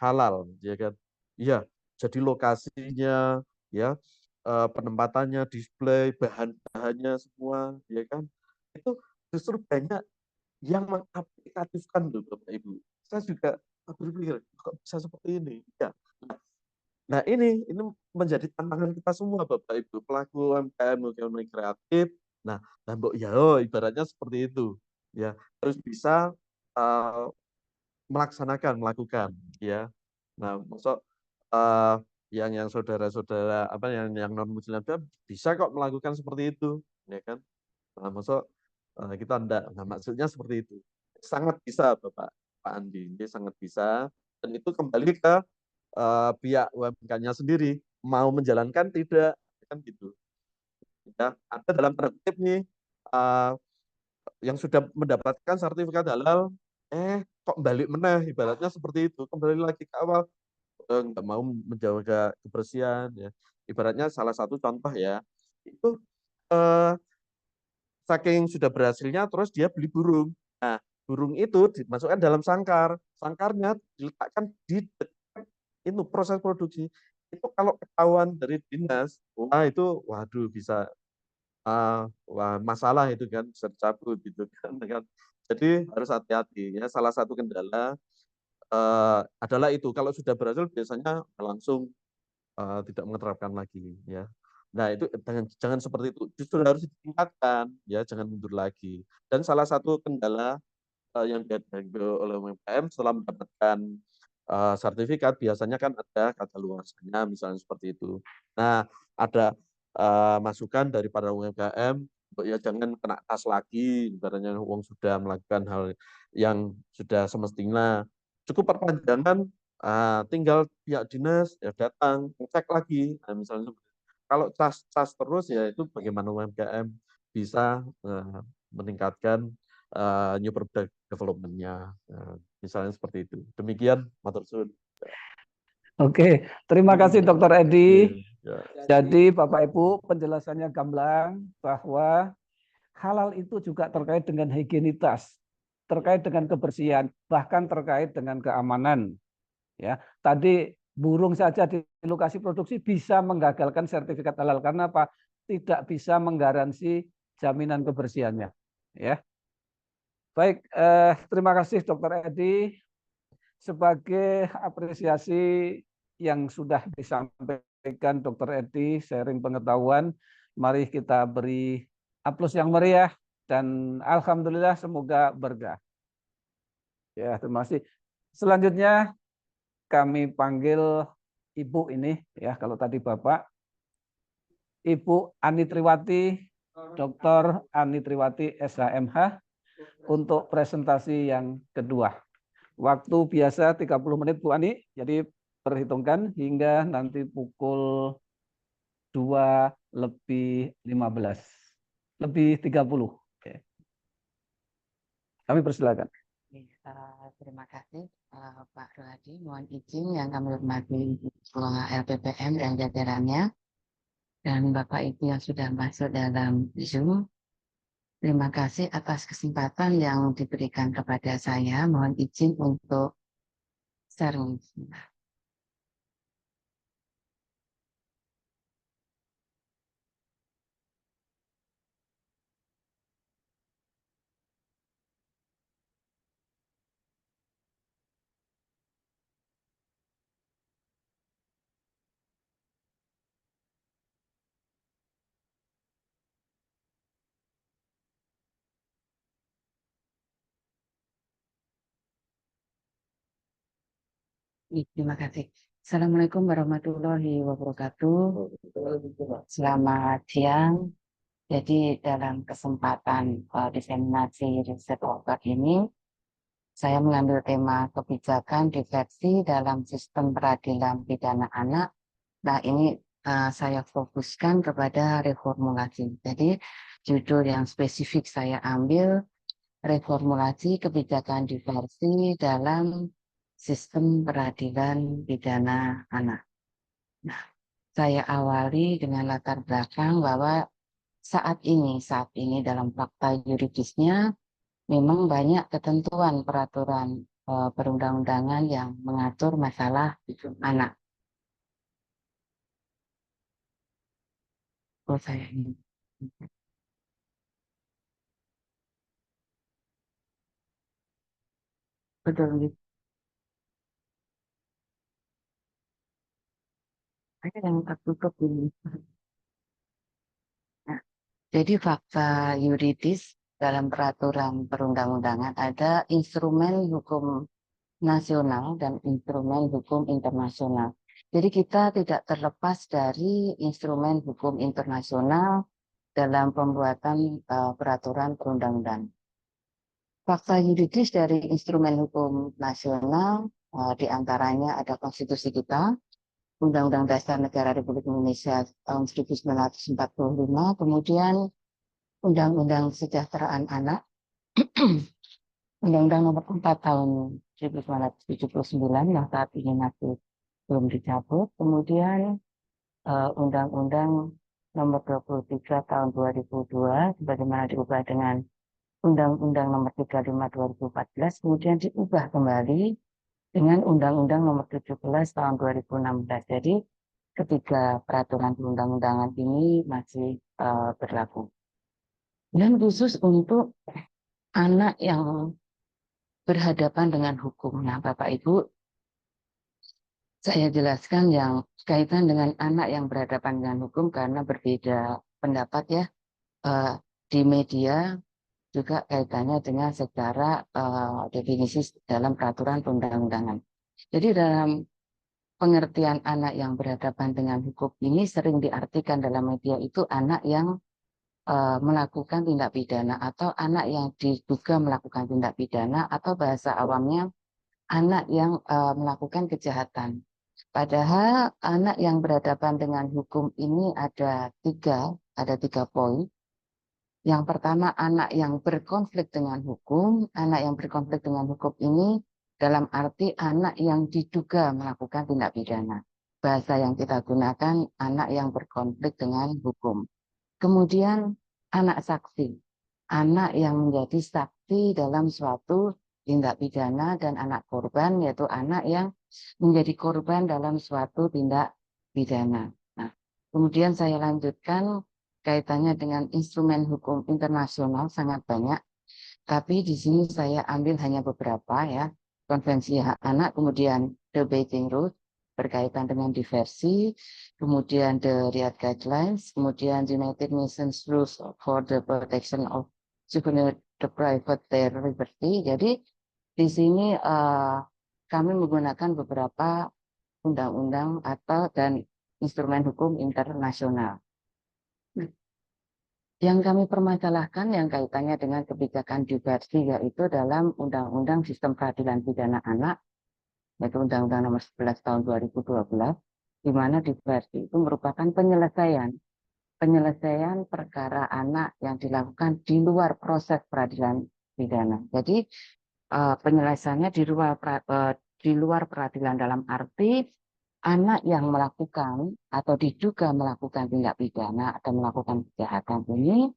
halal, ya kan? Iya, jadi lokasinya, ya, penempatannya, display, bahan-bahannya semua, ya kan? Itu justru banyak yang mengaplikatifkan loh Bapak Ibu. Saya juga berpikir kok bisa seperti ini? Ya. Nah ini menjadi tantangan kita semua Bapak Ibu pelaku UMKM ekonomi kreatif. Nah, mbok ya ibaratnya seperti itu. Ya, harus bisa melakukan ya. Nah, maksud yang saudara-saudara apa yang non muslim bisa kok melakukan seperti itu, ya kan? Nah, maksud kita enggak. Nah, maksudnya seperti itu. Sangat bisa Bapak Pak Andi, ini sangat bisa, dan itu kembali ke pihak UMK-nya sendiri mau menjalankan tidak, kan gitu. Ya, ada dalam tanda kutip nih yang sudah mendapatkan sertifikat halal, kok balik meneh, ibaratnya seperti itu, kembali lagi ke awal, nggak mau menjaga kebersihan, ya. Ibaratnya salah satu contoh ya, itu eh, saking sudah berhasilnya, terus dia beli burung. Nah, burung itu dimasukkan dalam sangkar, sangkarnya diletakkan di dekat itu proses produksi. Itu kalau ketahuan dari dinas, wah itu, waduh bisa wah masalah itu kan bisa dicabut gitu kan. Jadi harus hati-hati ya. Salah satu kendala adalah itu kalau sudah berhasil biasanya langsung tidak menerapkan lagi ya. Nah itu jangan seperti itu. Justru harus ditingkatkan ya, jangan mundur lagi. Dan salah satu kendala yang dihadapi oleh UMKM setelah mendapatkan sertifikat biasanya kan ada kadaluarsanya misalnya seperti itu. Nah ada masukan dari para UMKM, ya jangan kena tas lagi, ibaratnya uang sudah melakukan hal yang sudah semestinya. Cukup perpanjangan, tinggal pihak dinas ya datang, cek lagi. Nah, misalnya kalau cas terus ya itu bagaimana UMKM bisa meningkatkan new product development-nya. Misalnya seperti itu. Demikian, matur suwun. Oke, terima kasih Dr. Edi. Ya. Jadi Bapak Ibu penjelasannya gamblang bahwa halal itu juga terkait dengan higienitas, terkait dengan kebersihan, bahkan terkait dengan keamanan. Ya, tadi burung saja di lokasi produksi bisa menggagalkan sertifikat halal karena apa? Tidak bisa menggaransi jaminan kebersihannya. Ya, baik. Terima kasih Dr. Edi sebagai apresiasi yang sudah disampaikan Dr. Edi sharing pengetahuan. Mari kita beri aplaus yang meriah dan alhamdulillah semoga berkah. Ya, terima kasih. Selanjutnya kami panggil Ibu ini ya, kalau tadi Bapak. Ibu Ani Triwati, Dr. Ani Triwati SHMH untuk presentasi yang kedua. Waktu biasa 30 menit Bu Ani, jadi perhitungkan hingga nanti pukul 2:15. Lebih 30. Oke. Kami persilakan. Terima kasih Pak Rohadi. Mohon izin yang kami hormati Ketua LPPM dan jajarannya dan Bapak Ibu yang sudah masuk dalam Zoom. Terima kasih atas kesempatan yang diberikan kepada saya. Mohon izin untuk sharing. Terima kasih. Assalamualaikum warahmatullahi wabarakatuh. Selamat siang. Jadi dalam kesempatan diseminasi riset obat ini, saya mengambil tema kebijakan diversi dalam sistem peradilan pidana anak. Nah ini saya fokuskan kepada reformulasi. Jadi judul yang spesifik saya ambil reformulasi kebijakan diversi dalam sistem peradilan pidana anak. Nah, saya awali dengan latar belakang bahwa saat ini dalam fakta yuridisnya memang banyak ketentuan peraturan perundang-undangan yang mengatur masalah anak. Oh, saya ini. Betul. Saya yang tertutup ini. Nah, jadi fakta yuridis dalam peraturan perundang-undangan ada instrumen hukum nasional dan instrumen hukum internasional. Jadi kita tidak terlepas dari instrumen hukum internasional dalam pembuatan peraturan perundang-undangan. Fakta yuridis dari instrumen hukum nasional diantaranya ada konstitusi kita, Undang-Undang Dasar Negara Republik Indonesia tahun 1945, kemudian Undang-Undang Kesejahteraan Anak, Undang-Undang Nomor 4 tahun 1979 yang saat ini masih belum dicabut, kemudian Undang-Undang Nomor 23 tahun 2002 sebagaimana diubah dengan Undang-Undang Nomor 35 2014, kemudian diubah kembali dengan Undang-Undang Nomor 17 tahun 2016. Jadi ketiga peraturan perundang-undangan ini masih berlaku. Dan khusus untuk anak yang berhadapan dengan hukum. Nah, Bapak Ibu, saya jelaskan yang kaitan dengan anak yang berhadapan dengan hukum karena berbeda pendapat ya di media juga kaitannya dengan secara definisi dalam peraturan perundang-undangan. Jadi dalam pengertian anak yang berhadapan dengan hukum ini sering diartikan dalam media itu anak yang melakukan tindak pidana atau anak yang diduga melakukan tindak pidana atau bahasa awamnya anak yang melakukan kejahatan. Padahal anak yang berhadapan dengan hukum ini ada tiga poin. Yang pertama, anak yang berkonflik dengan hukum. Anak yang berkonflik dengan hukum ini dalam arti anak yang diduga melakukan tindak pidana. Bahasa yang kita gunakan anak yang berkonflik dengan hukum. Kemudian anak saksi, anak yang menjadi saksi dalam suatu tindak pidana, dan anak korban yaitu anak yang menjadi korban dalam suatu tindak pidana. Nah, kemudian saya lanjutkan kaitannya dengan instrumen hukum internasional sangat banyak, tapi di sini saya ambil hanya beberapa ya. Konvensi Hak Anak, kemudian The Bating Rules berkaitan dengan diversi, kemudian the Riyadh Guidelines, kemudian United Nations Rules for the Protection of Juvenile Deprived Their Liberty. Jadi di sini kami menggunakan beberapa undang-undang atau dan instrumen hukum internasional. Yang kami permasalahkan yang kaitannya dengan kebijakan diversi yaitu dalam Undang-Undang Sistem Peradilan Pidana Anak, yaitu Undang-Undang Nomor 11 Tahun 2012, di mana diversi itu merupakan penyelesaian perkara anak yang dilakukan di luar proses peradilan pidana. Jadi penyelesaiannya di luar peradilan dalam arti anak yang melakukan atau diduga melakukan tindak pidana atau melakukan kejahatan ini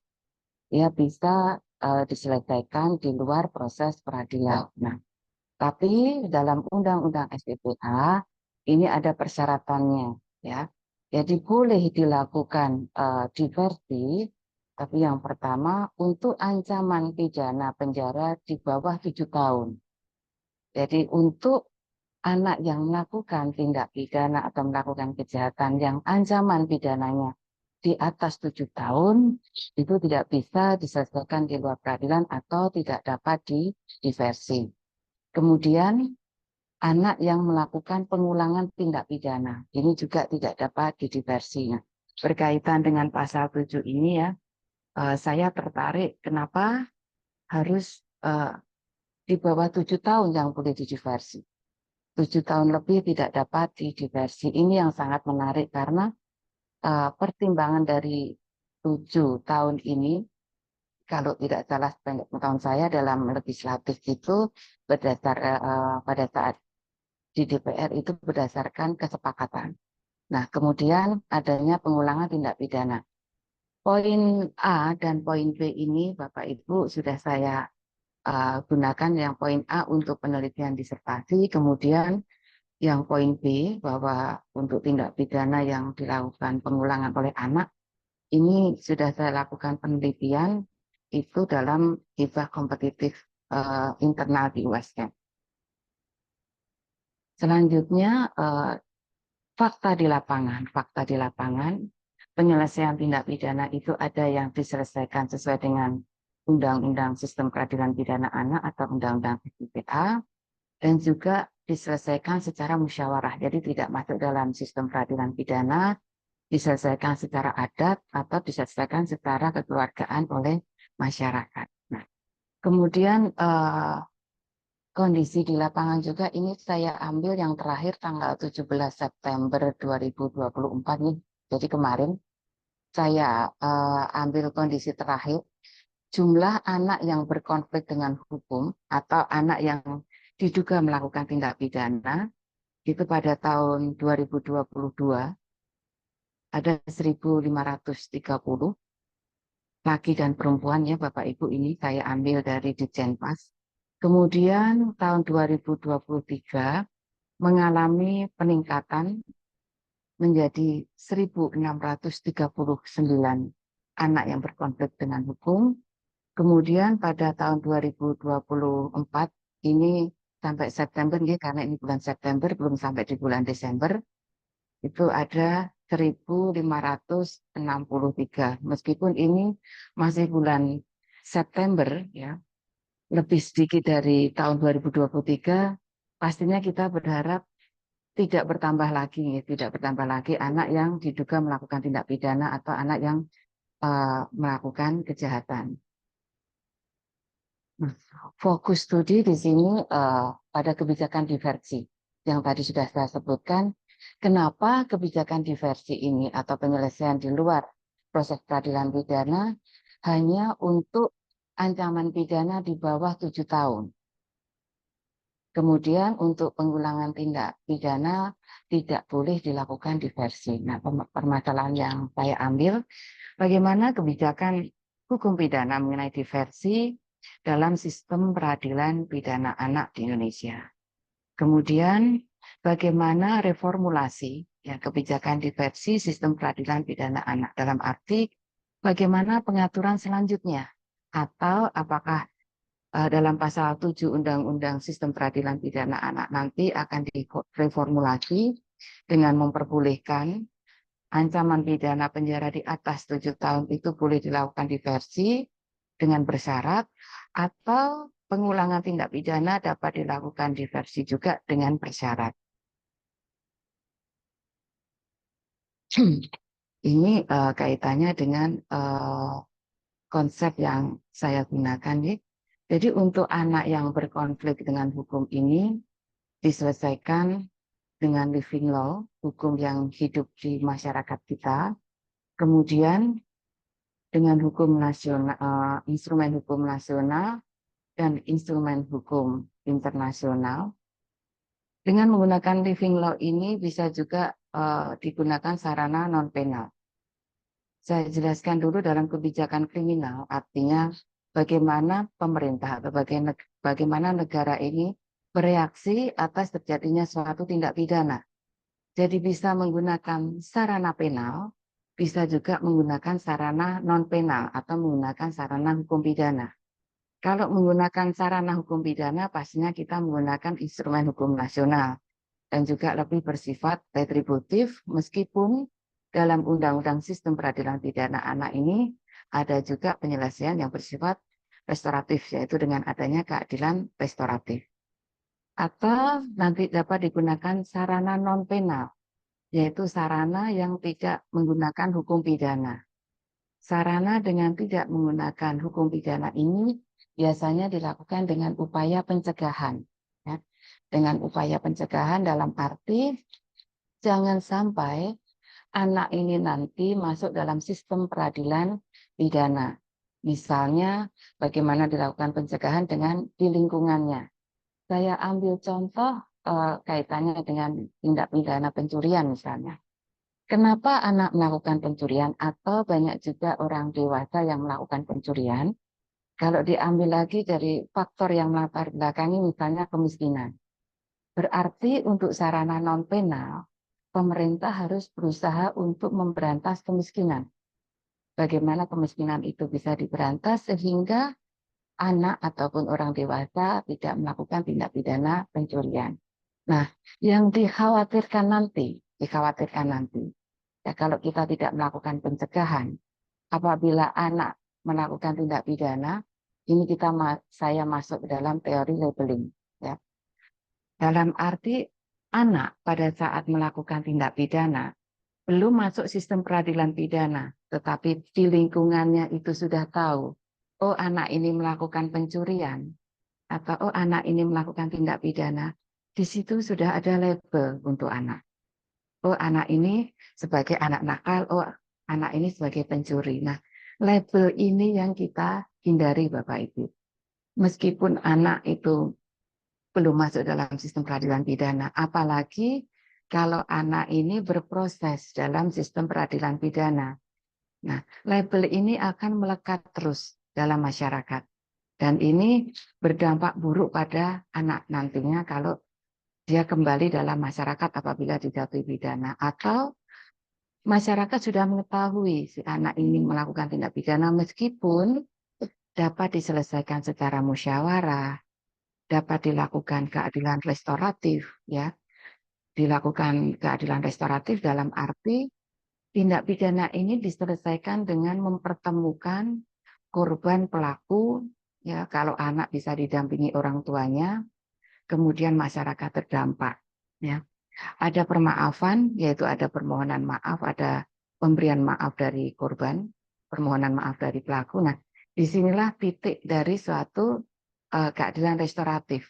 ya bisa diselesaikan di luar proses peradilan. Nah, tapi dalam Undang-Undang SPPA ini ada persyaratannya, ya. Jadi boleh dilakukan diversi, tapi yang pertama untuk ancaman pidana penjara di bawah 7 tahun. Jadi untuk anak yang melakukan tindak pidana atau melakukan kejahatan yang ancaman pidananya di atas 7 tahun, itu tidak bisa diselesaikan di luar peradilan atau tidak dapat diversi. Kemudian anak yang melakukan pengulangan tindak pidana, ini juga tidak dapat diversi. Berkaitan dengan pasal 7 ini ya, saya tertarik kenapa harus di bawah 7 tahun yang boleh diversi. 7 tahun lebih tidak dapat diversi. Ini yang sangat menarik karena pertimbangan dari 7 tahun ini, kalau tidak salah pengetahuan saya dalam legislatif itu pada saat di DPR itu berdasarkan kesepakatan. Nah, kemudian adanya pengulangan tindak pidana. Poin A dan poin B ini Bapak Ibu sudah saya gunakan yang poin A untuk penelitian disertasi, kemudian yang poin B bahwa untuk tindak pidana yang dilakukan pengulangan oleh anak, ini sudah saya lakukan penelitian itu dalam hibah kompetitif internal di USN. Selanjutnya fakta di lapangan, penyelesaian tindak pidana itu ada yang diselesaikan sesuai dengan Undang-Undang Sistem Peradilan Pidana Anak atau Undang-Undang SPPA, dan juga diselesaikan secara musyawarah, jadi tidak masuk dalam sistem peradilan pidana, diselesaikan secara adat atau diselesaikan secara kekeluargaan oleh masyarakat. Nah, kemudian kondisi di lapangan juga ini saya ambil yang terakhir tanggal 17 September 2024 nih. Jadi kemarin saya ambil kondisi terakhir jumlah anak yang berkonflik dengan hukum atau anak yang diduga melakukan tindak pidana itu pada tahun 2022 ada 1.530 laki dan perempuan ya Bapak Ibu, ini saya ambil dari Ditjenpas. Kemudian tahun 2023 mengalami peningkatan menjadi 1.639 anak yang berkonflik dengan hukum. Kemudian pada tahun 2024 ini sampai September ya, karena ini bulan September belum sampai di bulan Desember, itu ada 1.563. Meskipun ini masih bulan September ya, lebih sedikit dari tahun 2023, pastinya kita berharap tidak bertambah lagi anak yang diduga melakukan tindak pidana atau anak yang melakukan kejahatan. Fokus studi di sini pada kebijakan diversi yang tadi sudah saya sebutkan. Kenapa kebijakan diversi ini atau penyelesaian di luar proses peradilan pidana hanya untuk ancaman pidana di bawah 7 tahun. Kemudian untuk pengulangan tindak pidana tidak boleh dilakukan diversi. Nah, permasalahan yang saya ambil, bagaimana kebijakan hukum pidana mengenai diversi dalam sistem peradilan pidana anak di Indonesia. Kemudian bagaimana reformulasi ya, kebijakan diversi sistem peradilan pidana anak dalam arti bagaimana pengaturan selanjutnya atau apakah dalam pasal 7 Undang-Undang Sistem Peradilan Pidana Anak nanti akan direformulasi dengan memperbolehkan ancaman pidana penjara di atas 7 tahun itu boleh dilakukan diversi dengan bersyarat, atau pengulangan tindak pidana dapat dilakukan diversi juga dengan bersyarat. Ini kaitannya dengan konsep yang saya gunakan. Ya. Jadi untuk anak yang berkonflik dengan hukum ini diselesaikan dengan living law, hukum yang hidup di masyarakat kita, kemudian dengan hukum nasional, instrumen hukum nasional dan instrumen hukum internasional. Dengan menggunakan living law ini bisa juga digunakan sarana non penal. Saya jelaskan dulu dalam kebijakan kriminal, artinya bagaimana pemerintah atau bagaimana negara ini bereaksi atas terjadinya suatu tindak pidana. Jadi bisa menggunakan sarana penal, bisa juga menggunakan sarana non penal atau menggunakan sarana hukum pidana. Kalau menggunakan sarana hukum pidana, pastinya kita menggunakan instrumen hukum nasional dan juga lebih bersifat retributif, meskipun dalam Undang-Undang Sistem Peradilan Pidana Anak ini ada juga penyelesaian yang bersifat restoratif, yaitu dengan adanya keadilan restoratif. Atau nanti dapat digunakan sarana non-penal, yaitu sarana yang tidak menggunakan hukum pidana. Sarana dengan tidak menggunakan hukum pidana ini biasanya dilakukan dengan upaya pencegahan. Ya. Dengan upaya pencegahan dalam arti jangan sampai anak ini nanti masuk dalam sistem peradilan pidana. Misalnya bagaimana dilakukan pencegahan dengan di lingkungannya. Saya ambil contoh kaitannya dengan tindak pidana pencurian misalnya. Kenapa anak melakukan pencurian atau banyak juga orang dewasa yang melakukan pencurian? Kalau diambil lagi dari faktor yang melatar belakangi misalnya kemiskinan. Berarti untuk sarana non penal pemerintah harus berusaha untuk memberantas kemiskinan. Bagaimana kemiskinan itu bisa diberantas sehingga anak ataupun orang dewasa tidak melakukan tindak pidana pencurian. Nah, yang dikhawatirkan nanti, ya kalau kita tidak melakukan pencegahan, apabila anak melakukan tindak pidana, ini saya masuk dalam teori labeling. Ya. Dalam arti anak pada saat melakukan tindak pidana belum masuk sistem peradilan pidana, tetapi di lingkungannya itu sudah tahu, oh anak ini melakukan pencurian, atau oh anak ini melakukan tindak pidana, di situ sudah ada label untuk anak. Oh anak ini sebagai anak nakal, oh anak ini sebagai pencuri. Nah, label ini yang kita hindari Bapak Ibu. Meskipun anak itu belum masuk dalam sistem peradilan pidana, apalagi kalau anak ini berproses dalam sistem peradilan pidana. Nah, label ini akan melekat terus dalam masyarakat. Dan ini berdampak buruk pada anak nantinya kalau dia kembali dalam masyarakat apabila dijatuhi pidana. Atau masyarakat sudah mengetahui si anak ini melakukan tindak pidana meskipun dapat diselesaikan secara musyawarah, dapat dilakukan keadilan restoratif, ya. Dilakukan keadilan restoratif dalam arti tindak pidana ini diselesaikan dengan mempertemukan korban pelaku, ya kalau anak bisa didampingi orang tuanya, kemudian masyarakat terdampak, ya. Ada permaafan, yaitu ada permohonan maaf, ada pemberian maaf dari korban, permohonan maaf dari pelaku. Nah, disinilah titik dari suatu keadilan restoratif.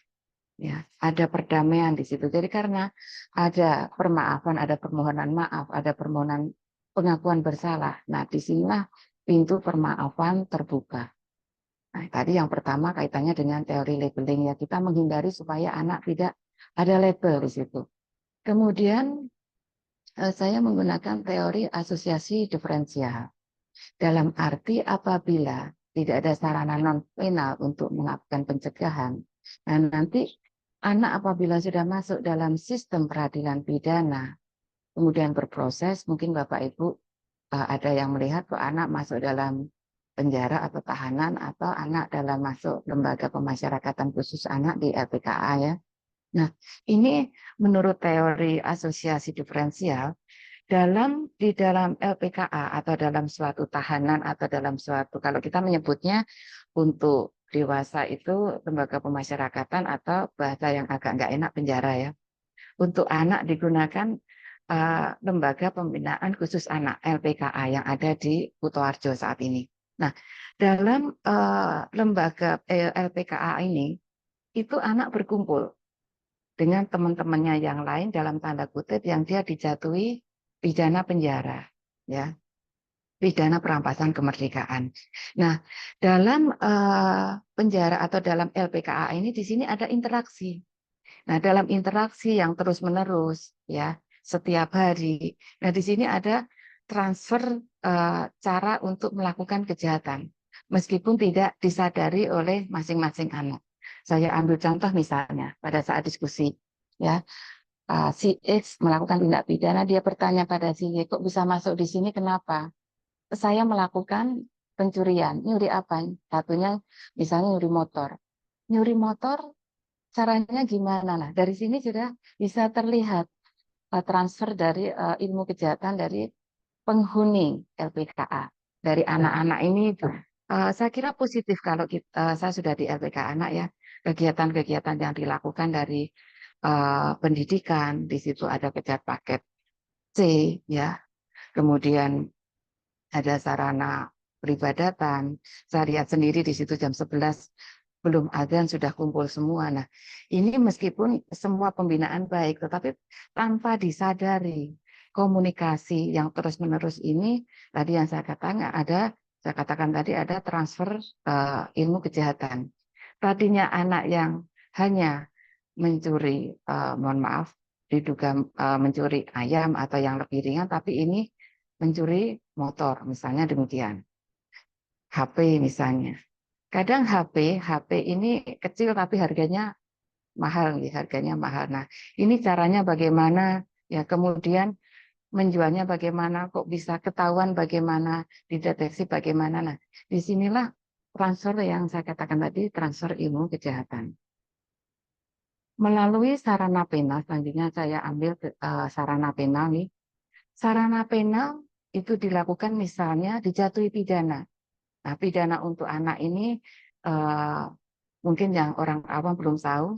Ya, ada perdamaian di situ. Jadi karena ada permaafan, ada permohonan maaf, ada permohonan pengakuan bersalah. Nah, disinilah pintu permaafan terbuka. Nah, tadi yang pertama kaitannya dengan teori labeling, ya kita menghindari supaya anak tidak ada label di situ. Kemudian saya menggunakan teori asosiasi diferensial. Dalam arti apabila tidak ada sarana non penal untuk melakukan pencegahan, nah nanti anak apabila sudah masuk dalam sistem peradilan pidana, kemudian berproses, mungkin Bapak Ibu ada yang melihat kok anak masuk dalam penjara atau tahanan, atau anak dalam masuk lembaga pemasyarakatan khusus anak di LPKA, ya. Nah, ini menurut teori asosiasi diferensial, di dalam LPKA atau dalam suatu tahanan atau dalam suatu, kalau kita menyebutnya untuk dewasa itu lembaga pemasyarakatan atau bahasa yang agak nggak enak penjara, ya. Untuk anak digunakan lembaga pembinaan khusus anak LPKA yang ada di Kutoarjo saat ini. Nah, dalam lembaga LPKA ini, itu anak berkumpul dengan teman-temannya yang lain dalam tanda kutip yang dia dijatuhi pidana penjara, ya, pidana perampasan kemerdekaan. Nah, dalam penjara atau dalam LPKA ini di sini ada interaksi. Nah, dalam interaksi yang terus-menerus, ya, setiap hari. Nah, di sini ada transfer cara untuk melakukan kejahatan, meskipun tidak disadari oleh masing-masing anak. Saya ambil contoh misalnya pada saat diskusi, ya, si X melakukan tindak pidana, dia bertanya pada si Y, kok bisa masuk di sini, kenapa? Saya melakukan pencurian, nyuri apa? Satunya misalnya nyuri motor. Nyuri motor caranya gimana? Nah, dari sini sudah bisa terlihat transfer dari ilmu kejahatan dari penghuni LPKA, dari anak-anak ini. Saya kira positif kalau saya sudah di LPKA anak, ya, kegiatan-kegiatan yang dilakukan dari pendidikan, di situ ada kejar paket C, ya, kemudian ada sarana peribadatan. Saya lihat sendiri di situ jam 11 belum adzan sudah kumpul semua. Nah, ini meskipun semua pembinaan baik, tetapi tanpa disadari komunikasi yang terus-menerus ini, tadi yang saya katakan tadi ada transfer ilmu kejahatan. Tadinya anak yang hanya mencuri, mohon maaf, diduga mencuri ayam atau yang lebih ringan, tapi ini mencuri motor, misalnya demikian. HP misalnya. Kadang HP ini kecil tapi harganya mahal, ya, harganya mahal. Nah, ini caranya bagaimana, ya, kemudian menjualnya bagaimana, kok bisa ketahuan bagaimana, dideteksi bagaimana. Nah, disinilah transfer yang saya katakan tadi, transfer ilmu kejahatan. Melalui sarana penal, selanjutnya saya ambil sarana penal nih. Sarana penal itu dilakukan misalnya dijatuhi pidana. Nah, pidana untuk anak ini mungkin yang orang awam belum tahu,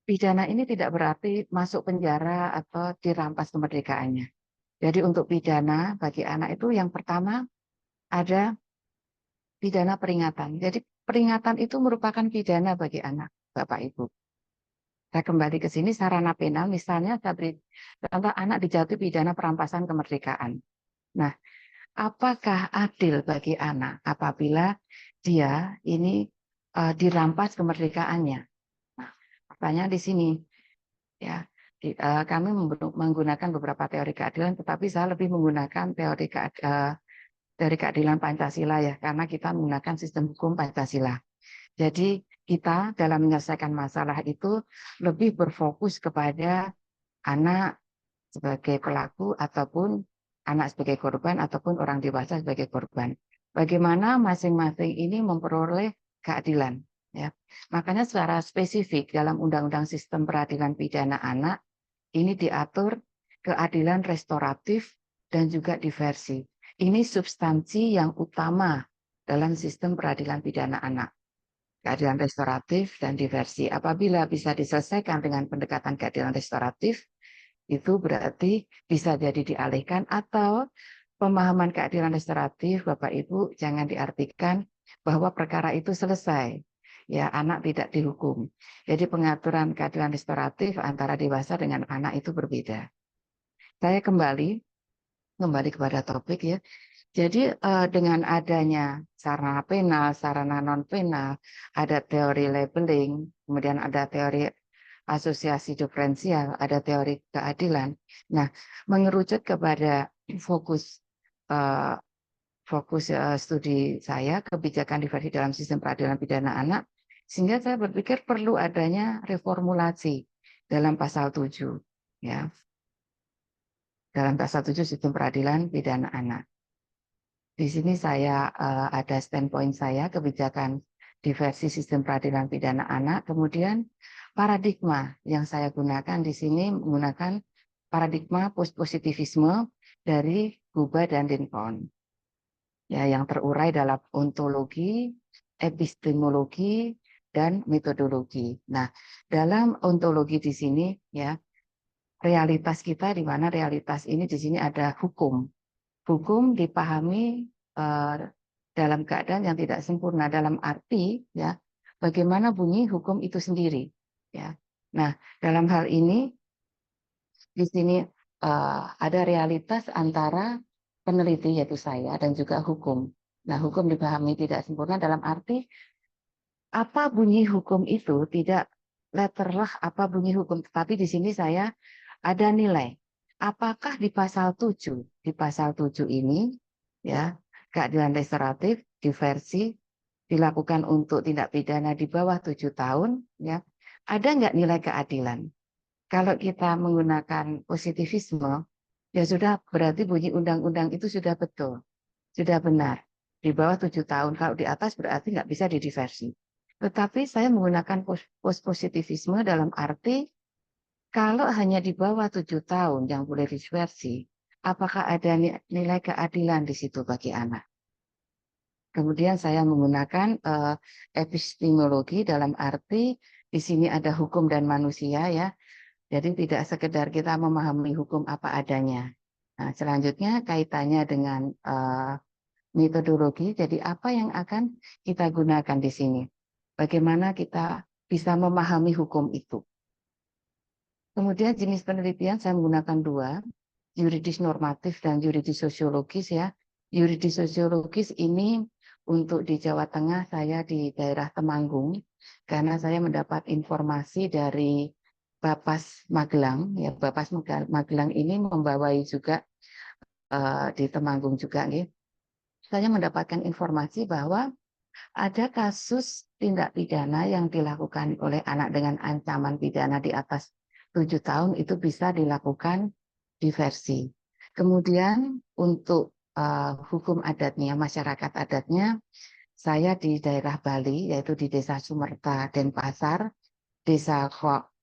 pidana ini tidak berarti masuk penjara atau dirampas kemerdekaannya. Jadi untuk pidana bagi anak itu yang pertama ada pidana peringatan. Jadi peringatan itu merupakan pidana bagi anak, Bapak Ibu. Saya kembali ke sini, sarana penal misalnya saya beri contoh, anak dijatuhi pidana perampasan kemerdekaan. Nah, apakah adil bagi anak apabila dia ini dirampas kemerdekaannya? Nah, pertanyaan di sini, ya, kami menggunakan beberapa teori keadilan, tetapi saya lebih menggunakan teori keadilan Pancasila, ya, karena kita menggunakan sistem hukum Pancasila. Jadi kita dalam menyelesaikan masalah itu lebih berfokus kepada anak sebagai pelaku ataupun anak sebagai korban ataupun orang dewasa sebagai korban. Bagaimana masing-masing ini memperoleh keadilan, ya. Makanya secara spesifik dalam Undang-Undang Sistem Peradilan Pidana Anak ini diatur keadilan restoratif dan juga diversi. Ini substansi yang utama dalam sistem peradilan pidana anak. Keadilan restoratif dan diversi. Apabila bisa diselesaikan dengan pendekatan keadilan restoratif, itu berarti bisa jadi dialihkan, atau pemahaman keadilan restoratif, Bapak Ibu, jangan diartikan bahwa perkara itu selesai, ya, anak tidak dihukum. Jadi pengaturan keadilan restoratif antara dewasa dengan anak itu berbeda. Saya kembali kepada topik, ya. Jadi dengan adanya sarana penal, sarana non penal, ada teori labeling, kemudian ada teori asosiasi diferensial, ada teori keadilan. Nah, mengerucut kepada fokus studi saya, kebijakan diversi dalam sistem peradilan pidana anak, sehingga saya berpikir perlu adanya reformulasi dalam pasal 7, ya. Dalam pasal 7 sistem peradilan pidana anak. Di sini saya ada standpoint saya, kebijakan diversi sistem peradilan pidana anak. Kemudian paradigma yang saya gunakan di sini menggunakan paradigma positivisme dari Guba dan Lincoln, ya, yang terurai dalam ontologi, epistemologi, dan metodologi. Nah, dalam ontologi di sini, ya, realitas kita di mana realitas ini di sini ada hukum. Hukum dipahami dalam keadaan yang tidak sempurna, dalam arti ya bagaimana bunyi hukum itu sendiri ya. Nah, dalam hal ini di sini ada realitas antara peneliti yaitu saya dan juga hukum. Nah, hukum dipahami tidak sempurna dalam arti apa bunyi hukum itu tidak letterlah apa bunyi hukum, tetapi di sini saya ada nilai. Apakah di pasal 7, di pasal 7 ini ya, keadilan restoratif diversi dilakukan untuk tindak pidana di bawah 7 tahun ya. Ada nggak nilai keadilan? Kalau kita menggunakan positivisme ya sudah berarti bunyi undang-undang itu sudah betul, sudah benar. Di bawah 7 tahun, kalau di atas berarti nggak bisa didiversi. Tetapi saya menggunakan positivisme dalam arti kalau hanya di bawah 7 tahun yang boleh diversi, apakah ada nilai keadilan di situ bagi anak? Kemudian saya menggunakan epistemologi dalam arti di sini ada hukum dan manusia ya. Jadi tidak sekedar kita memahami hukum apa adanya. Nah, selanjutnya kaitannya dengan metodologi. Jadi apa yang akan kita gunakan di sini? Bagaimana kita bisa memahami hukum itu? Kemudian jenis penelitian saya menggunakan 2, yuridis normatif dan yuridis sosiologis ya. Yuridis sosiologis ini untuk di Jawa Tengah saya di daerah Temanggung karena saya mendapat informasi dari Bapas Magelang ya. Bapas Magelang ini membawai juga di Temanggung juga nih. Saya mendapatkan informasi bahwa ada kasus tindak pidana yang dilakukan oleh anak dengan ancaman pidana di atas 7 tahun itu bisa dilakukan diversi. Kemudian untuk hukum adatnya, masyarakat adatnya, saya di daerah Bali, yaitu di Desa Sumerta, Denpasar, Desa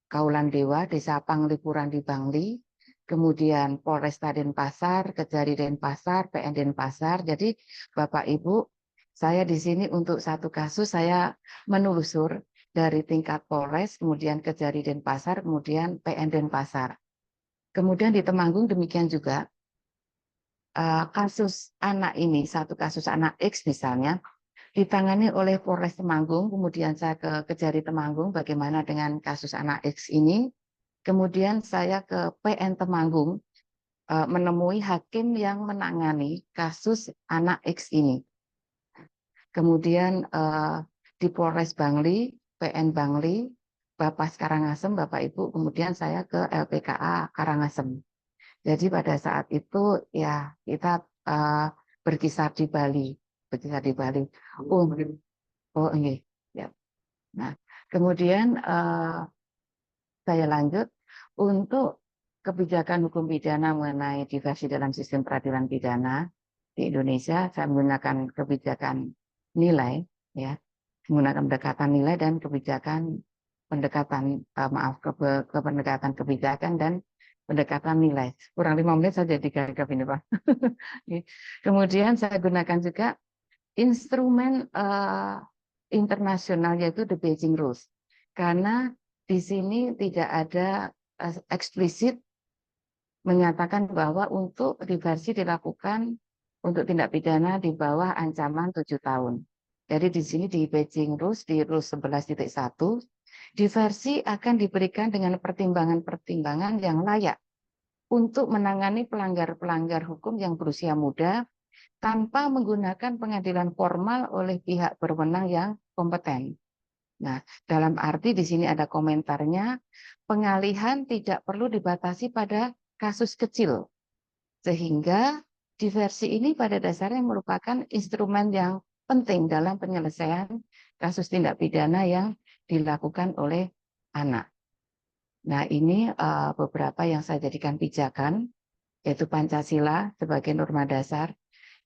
Kaulan Dewa, Desa Panglipuran di Bangli, kemudian Polresta Denpasar, Kejari Denpasar, PN Denpasar. Jadi Bapak Ibu, saya di sini untuk satu kasus saya menelusur dari tingkat Polres, kemudian Kejari Denpasar, kemudian PN Denpasar. Kemudian di Temanggung demikian juga kasus anak ini, satu kasus anak X misalnya, ditangani oleh Polres Temanggung, kemudian saya ke Kejari Temanggung, bagaimana dengan kasus anak X ini, kemudian saya ke PN Temanggung, menemui hakim yang menangani kasus anak X ini. Kemudian di Polres Bangli, PN Bangli, Bapas Karangasem, Bapak Ibu, kemudian saya ke LPKA Karangasem. Jadi pada saat itu ya kita berkisar di Bali, berkisar di Bali. Oh ini, ya. Nah, kemudian saya lanjut untuk kebijakan hukum pidana mengenai diversi dalam sistem peradilan pidana di Indonesia. Saya menggunakan kebijakan nilai, ya, menggunakan pendekatan nilai dan kebijakan pendekatan pendekatan kebijakan dan pendekatan nilai. Kurang 5 menit saja digagap ini Pak. Kemudian saya gunakan juga instrumen internasional yaitu the Beijing Rules, karena di sini tidak ada eksplisit menyatakan bahwa untuk diversi dilakukan untuk tindak pidana di bawah ancaman 7 tahun. Jadi di sini di Beijing Rules, di Rules 11.1, diversi akan diberikan dengan pertimbangan-pertimbangan yang layak untuk menangani pelanggar-pelanggar hukum yang berusia muda tanpa menggunakan pengadilan formal oleh pihak berwenang yang kompeten. Nah, dalam arti di sini ada komentarnya, pengalihan tidak perlu dibatasi pada kasus kecil, sehingga diversi ini pada dasarnya merupakan instrumen yang penting dalam penyelesaian kasus tindak pidana yang dilakukan oleh anak. Nah, ini beberapa yang saya jadikan pijakan, yaitu Pancasila sebagai norma dasar.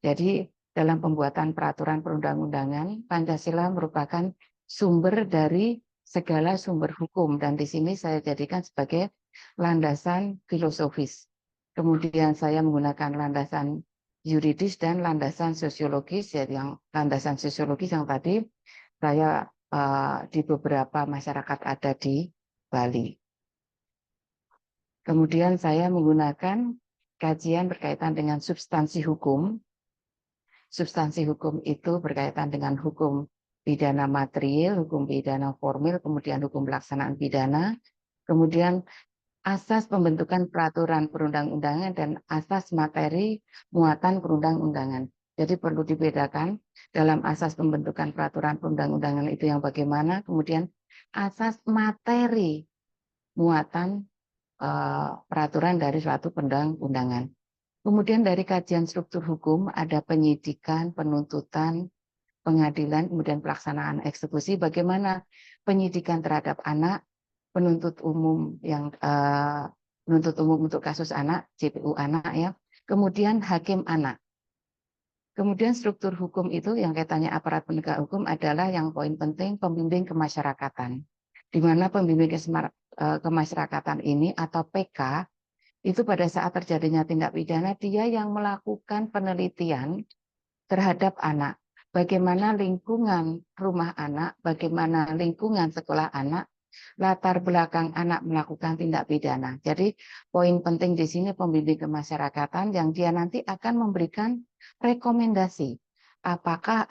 Jadi dalam pembuatan peraturan perundang-undangan, Pancasila merupakan sumber dari segala sumber hukum dan di sini saya jadikan sebagai landasan filosofis. Kemudian saya menggunakan landasan yuridis dan landasan sosiologis, ya, yang landasan sosiologis yang tadi saya di beberapa masyarakat ada di Bali. Kemudian saya menggunakan kajian berkaitan dengan substansi hukum. substansi hukum itu berkaitan dengan hukum pidana material, hukum pidana formil, kemudian hukum pelaksanaan pidana, kemudian asas pembentukan peraturan perundang-undangan dan asas materi muatan perundang-undangan. Jadi perlu dibedakan dalam asas pembentukan peraturan perundang-undangan itu yang bagaimana, kemudian asas materi muatan peraturan dari suatu perundang-undangan. Kemudian dari kajian struktur hukum ada penyidikan, penuntutan, pengadilan, kemudian pelaksanaan eksekusi, bagaimana penyidikan terhadap anak, penuntut umum untuk kasus anak, JPU anak ya, kemudian hakim anak. Kemudian struktur hukum itu yang kaitannya aparat penegak hukum adalah yang poin penting pembimbing kemasyarakatan. Di mana pembimbing kemasyarakatan ini atau PK itu pada saat terjadinya tindak pidana dia yang melakukan penelitian terhadap anak. Bagaimana lingkungan rumah anak, bagaimana lingkungan sekolah anak, latar belakang anak melakukan tindak pidana. Jadi poin penting di sini pembimbing kemasyarakatan yang dia nanti akan memberikan rekomendasi. Apakah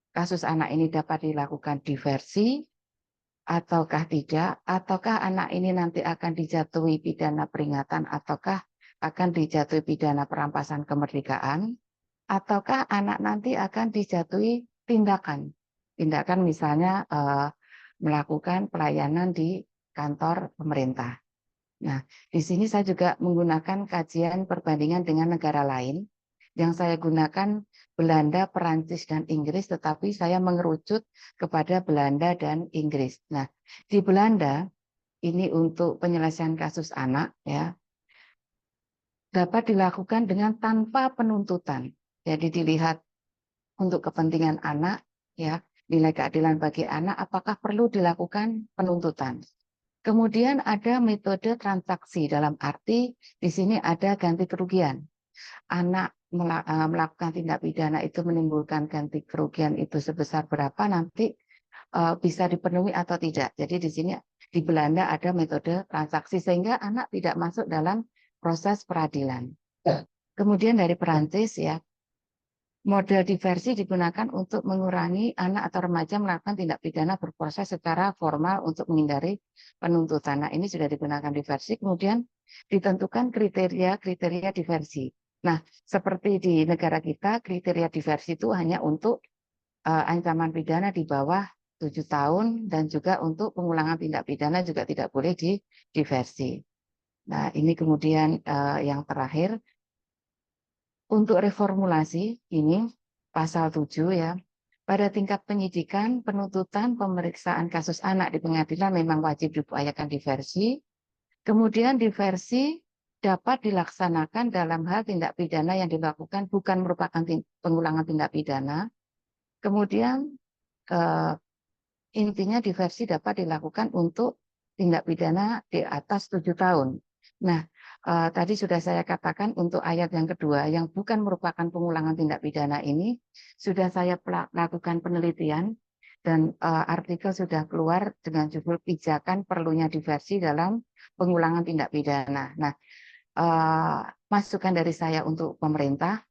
kasus anak ini dapat dilakukan diversi, ataukah tidak, ataukah anak ini nanti akan dijatuhi pidana peringatan, ataukah akan dijatuhi pidana perampasan kemerdekaan, ataukah anak nanti akan dijatuhi tindakan misalnya melakukan pelayanan di kantor pemerintah. Nah, di sini saya juga menggunakan kajian perbandingan dengan negara lain. Yang saya gunakan Belanda, Perancis, dan Inggris, tetapi saya mengerucut kepada Belanda dan Inggris. Nah, di Belanda ini untuk penyelesaian kasus anak ya dapat dilakukan dengan tanpa penuntutan. Jadi dilihat untuk kepentingan anak ya, nilai keadilan bagi anak apakah perlu dilakukan penuntutan. Kemudian ada metode transaksi dalam arti di sini ada ganti kerugian. Anak melakukan tindak pidana itu menimbulkan ganti kerugian itu sebesar berapa nanti bisa dipenuhi atau tidak. Jadi di sini di Belanda ada metode transaksi sehingga anak tidak masuk dalam proses peradilan. Kemudian dari Perancis ya, model diversi digunakan untuk mengurangi anak atau remaja melakukan tindak pidana berproses secara formal untuk menghindari penuntutan. Nah, ini sudah digunakan diversi, kemudian ditentukan kriteria diversi. Nah, seperti di negara kita, kriteria diversi itu hanya untuk ancaman pidana di bawah 7 tahun dan juga untuk pengulangan tindak pidana juga tidak boleh diversi. Nah, ini kemudian yang terakhir, untuk reformulasi ini pasal 7 ya. Pada tingkat penyidikan, penuntutan, pemeriksaan kasus anak di pengadilan memang wajib diupayakan diversi. Kemudian diversi dapat dilaksanakan dalam hal tindak pidana yang dilakukan bukan merupakan pengulangan tindak pidana. Kemudian intinya diversi dapat dilakukan untuk tindak pidana di atas 7 tahun. Nah, tadi sudah saya katakan untuk ayat yang kedua yang bukan merupakan pengulangan tindak pidana ini sudah saya lakukan penelitian dan artikel sudah keluar dengan judul pijakan perlunya diversi dalam pengulangan tindak pidana. Nah, masukan dari saya untuk pemerintah,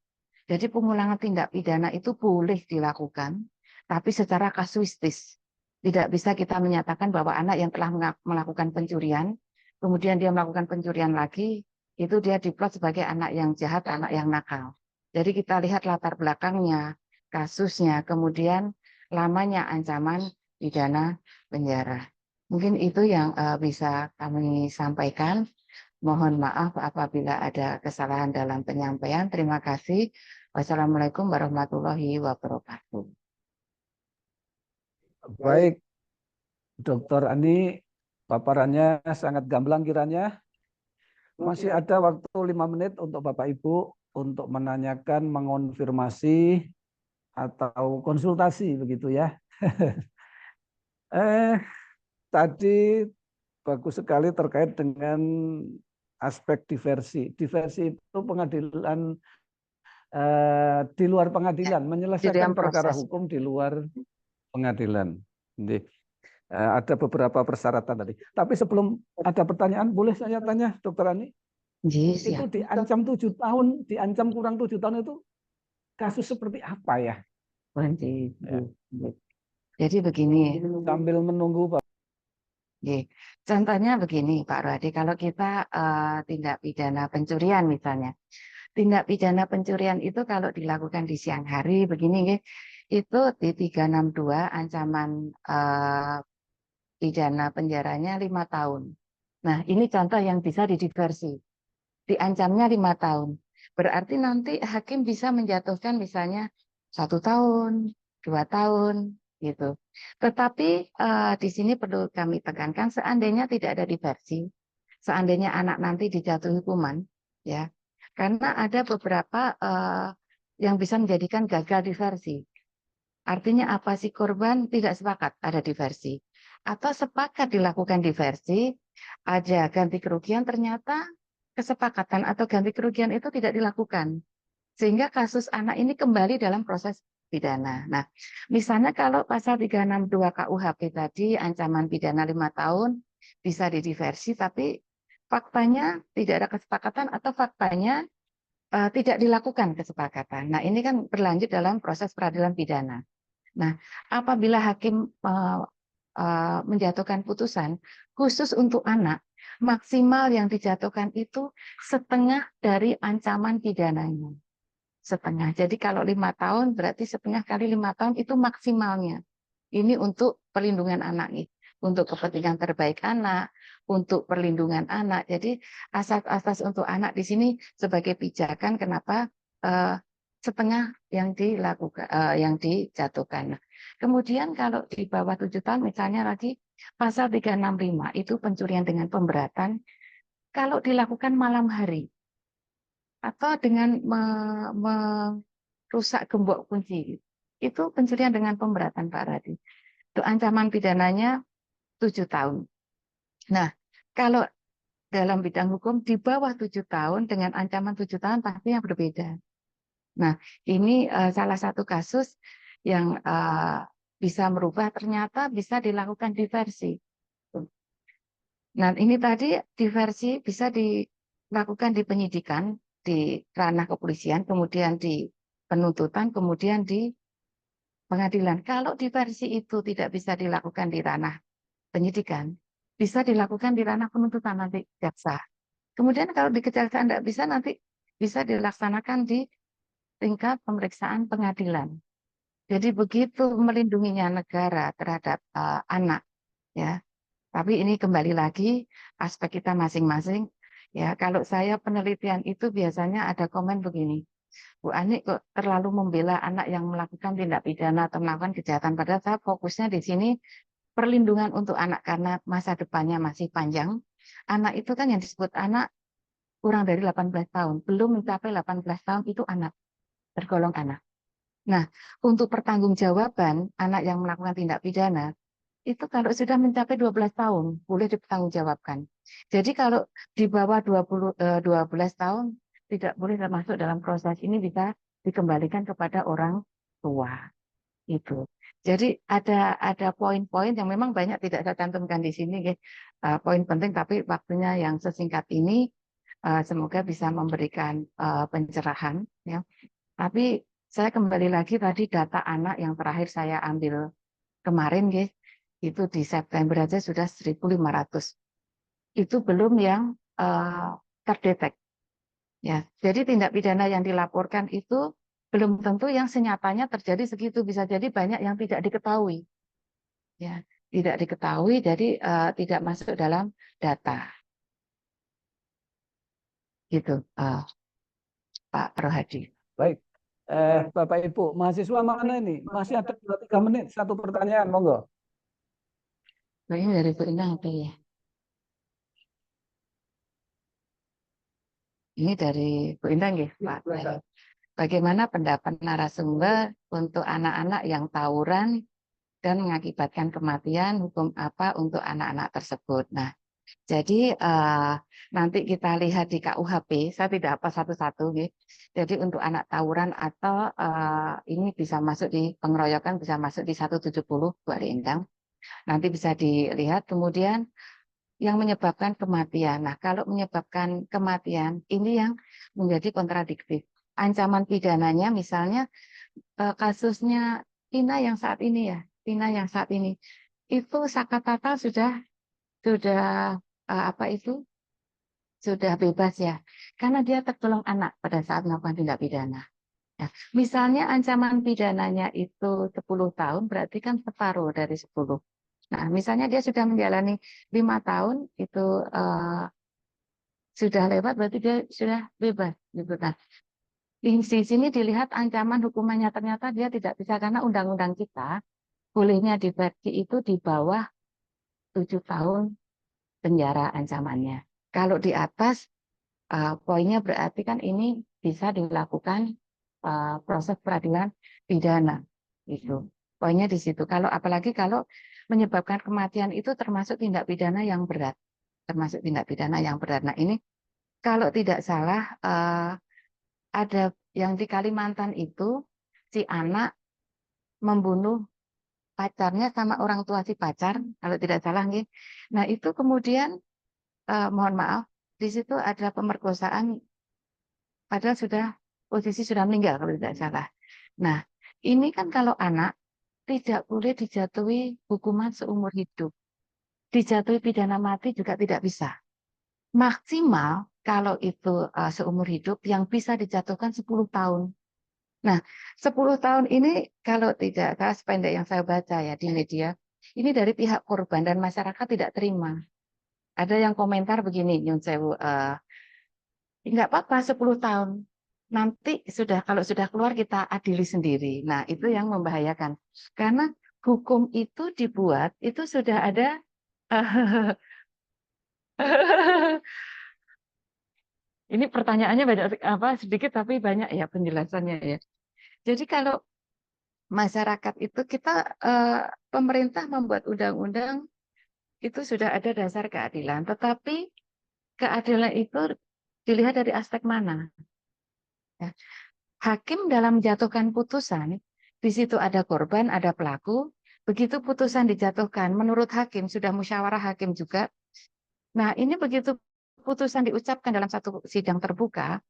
jadi pengulangan tindak pidana itu boleh dilakukan, tapi secara kasuistis. Tidak bisa kita menyatakan bahwa anak yang telah melakukan pencurian, kemudian dia melakukan pencurian lagi, itu dia diplot sebagai anak yang jahat, anak yang nakal. Jadi kita lihat latar belakangnya, kasusnya, kemudian lamanya ancaman pidana penjara. Mungkin itu yang bisa kami sampaikan. Mohon maaf apabila ada kesalahan dalam penyampaian. Terima kasih. Wassalamualaikum warahmatullahi wabarakatuh. Baik, Dr. Ani, paparannya sangat gamblang kiranya. Masih ada waktu 5 menit untuk Bapak Ibu untuk menanyakan, mengonfirmasi, atau konsultasi begitu ya. Tadi bagus sekali terkait dengan aspek diversi. Diversi itu pengadilan di luar pengadilan, menyelesaikan perkara hukum di luar pengadilan. Jadi, ada beberapa persyaratan tadi. Tapi sebelum ada pertanyaan, boleh saya tanya, Dokter Ani? Yes, itu diancam 7 tahun, diancam kurang 7 tahun itu kasus seperti apa ya? Berhenti. Ya. Jadi begini, Sambil menunggu Pak. Oke. Contohnya begini Pak Rohadi, kalau kita tindak pidana pencurian misalnya, tindak pidana pencurian itu kalau dilakukan di siang hari begini, nggih, itu di 362 ancaman pidana penjaranya 5 tahun. Nah, ini contoh yang bisa didiversi. Diancamnya 5 tahun. Berarti nanti hakim bisa menjatuhkan misalnya 1 tahun, 2 tahun, gitu. Tetapi di sini perlu kami tekankan, seandainya tidak ada diversi, seandainya anak nanti dijatuhi hukuman, ya, karena ada beberapa yang bisa menjadikan gagal diversi. Artinya apa sih, korban tidak sepakat ada diversi, atau sepakat dilakukan diversi, ada ganti kerugian, ternyata kesepakatan atau ganti kerugian itu tidak dilakukan. Sehingga kasus anak ini kembali dalam proses pidana. Nah, misalnya kalau pasal 362 KUHP tadi ancaman pidana 5 tahun bisa didiversi, tapi faktanya tidak ada kesepakatan atau faktanya tidak dilakukan kesepakatan. Nah, ini kan berlanjut dalam proses peradilan pidana. Nah, apabila hakim menjatuhkan putusan khusus untuk anak, maksimal yang dijatuhkan itu setengah dari ancaman pidananya. Setengah. Jadi kalau 5 tahun berarti setengah kali 5 tahun itu maksimalnya. Ini untuk perlindungan anak nih, untuk kepentingan terbaik anak, untuk perlindungan anak. Jadi asas-asas untuk anak di sini sebagai pijakan kenapa setengah yang dilakukan, yang dijatuhkan. Kemudian kalau di bawah 7 tahun misalnya lagi pasal 365 itu pencurian dengan pemberatan kalau dilakukan malam hari atau dengan merusak gembok kunci. Itu pencurian dengan pemberatan Pak Radi. Itu ancaman pidananya 7 tahun. Nah, kalau dalam bidang hukum di bawah 7 tahun dengan ancaman 7 tahun pastinya berbeda. Nah, ini salah satu kasus yang bisa merubah, ternyata bisa dilakukan diversi. Nah, ini tadi diversi bisa dilakukan di penyidikan, di ranah kepolisian, kemudian di penuntutan, kemudian di pengadilan. Kalau diversi itu tidak bisa dilakukan di ranah penyidikan, bisa dilakukan di ranah penuntutan nanti jaksa. Kemudian kalau di kejaksaan tidak bisa, nanti bisa dilaksanakan di tingkat pemeriksaan pengadilan. Jadi begitu melindunginya negara terhadap anak, ya. Tapi ini kembali lagi aspek kita masing-masing. Ya, kalau saya penelitian itu biasanya ada komen begini, Bu Ani kok terlalu membela anak yang melakukan tindak pidana atau melakukan kejahatan. Padahal saya fokusnya di sini perlindungan untuk anak karena masa depannya masih panjang. Anak itu kan yang disebut anak kurang dari 18 tahun, belum mencapai 18 tahun itu anak, tergolong anak. Nah, untuk pertanggungjawaban anak yang melakukan tindak pidana, itu kalau sudah mencapai 12 tahun, boleh dipertanggungjawabkan. Jadi kalau di bawah 12 tahun, tidak boleh termasuk dalam proses ini, bisa dikembalikan kepada orang tua. Itu. Jadi ada poin-poin yang memang banyak tidak saya cantumkan di sini, poin penting, tapi waktunya yang sesingkat ini, semoga bisa memberikan pencerahan. Ya. Tapi saya kembali lagi tadi data anak yang terakhir saya ambil kemarin, itu di September aja sudah 1.500. Itu belum yang terdetek. Ya, jadi tindak pidana yang dilaporkan itu belum tentu yang senyatanya terjadi segitu, bisa jadi banyak yang tidak diketahui. Ya, tidak diketahui, jadi tidak masuk dalam data. Gitu, Pak Rohadi. Baik. Bapak Ibu, mahasiswa mana ini? Masih ada 2-3 menit, satu pertanyaan, monggo. Ini dari Bu Indah apa ya? Ini dari Bu Indah nggih, Pak. Bagaimana pendapat narasumber untuk anak-anak yang tawuran dan mengakibatkan kematian, hukum apa untuk anak-anak tersebut? Nah, jadi nanti kita lihat di KUHP, saya tidak apa satu-satu, jadi untuk anak tawuran atau ini bisa masuk di pengeroyokan, bisa masuk di 170 Bu Ari Endang. Nanti bisa dilihat. Kemudian yang menyebabkan kematian. Nah, kalau menyebabkan kematian ini yang menjadi kontradiktif. ancaman pidananya misalnya kasusnya Tina yang saat ini ya, Tina yang saat ini itu Sakatata sudah apa itu sudah bebas ya, karena dia tergolong anak pada saat melakukan tindak pidana. Ya, misalnya ancaman pidananya itu 10 tahun, berarti kan separuh dari 10. Nah, misalnya dia sudah menjalani 5 tahun, itu sudah lewat, berarti dia sudah bebas. Gitu. Nah, di sini dilihat ancaman hukumannya ternyata dia tidak bisa, karena undang-undang kita bolehnya diversi itu di bawah 7 tahun penjara ancamannya. Kalau di atas, poinnya berarti kan ini bisa dilakukan proses peradilan pidana. Itu poinnya di situ. Kalau apalagi kalau menyebabkan kematian itu termasuk tindak pidana yang berat, termasuk tindak pidana yang berat. Nah ini kalau tidak salah ada yang di Kalimantan itu si anak membunuh pacarnya sama orang tua si pacar, kalau tidak salah nih. Nah itu kemudian mohon maaf, di situ ada pemerkosaan, padahal posisi sudah meninggal kalau tidak salah. Nah ini kan kalau anak tidak boleh dijatuhi hukuman seumur hidup, dijatuhi pidana mati juga tidak bisa. Maksimal kalau itu seumur hidup yang bisa dijatuhkan 10 tahun. Nah, 10 tahun ini kalau tidak salah sependek yang saya baca ya di media, ini dari pihak korban dan masyarakat tidak terima. Ada yang komentar begini, Nyun Sewu, nggak apa-apa 10 tahun. Nanti kalau sudah keluar kita adili sendiri. Nah, itu yang membahayakan. Karena hukum itu dibuat, itu sudah ada ini pertanyaannya banyak sedikit tapi banyak ya penjelasannya ya. Jadi kalau masyarakat itu pemerintah membuat undang-undang itu sudah ada dasar keadilan, tetapi keadilan itu dilihat dari aspek mana. Ya. Hakim dalam menjatuhkan putusan, di situ ada korban, ada pelaku. Begitu putusan dijatuhkan, menurut hakim sudah musyawarah hakim juga. Nah, ini begitu putusan diucapkan dalam satu sidang terbuka,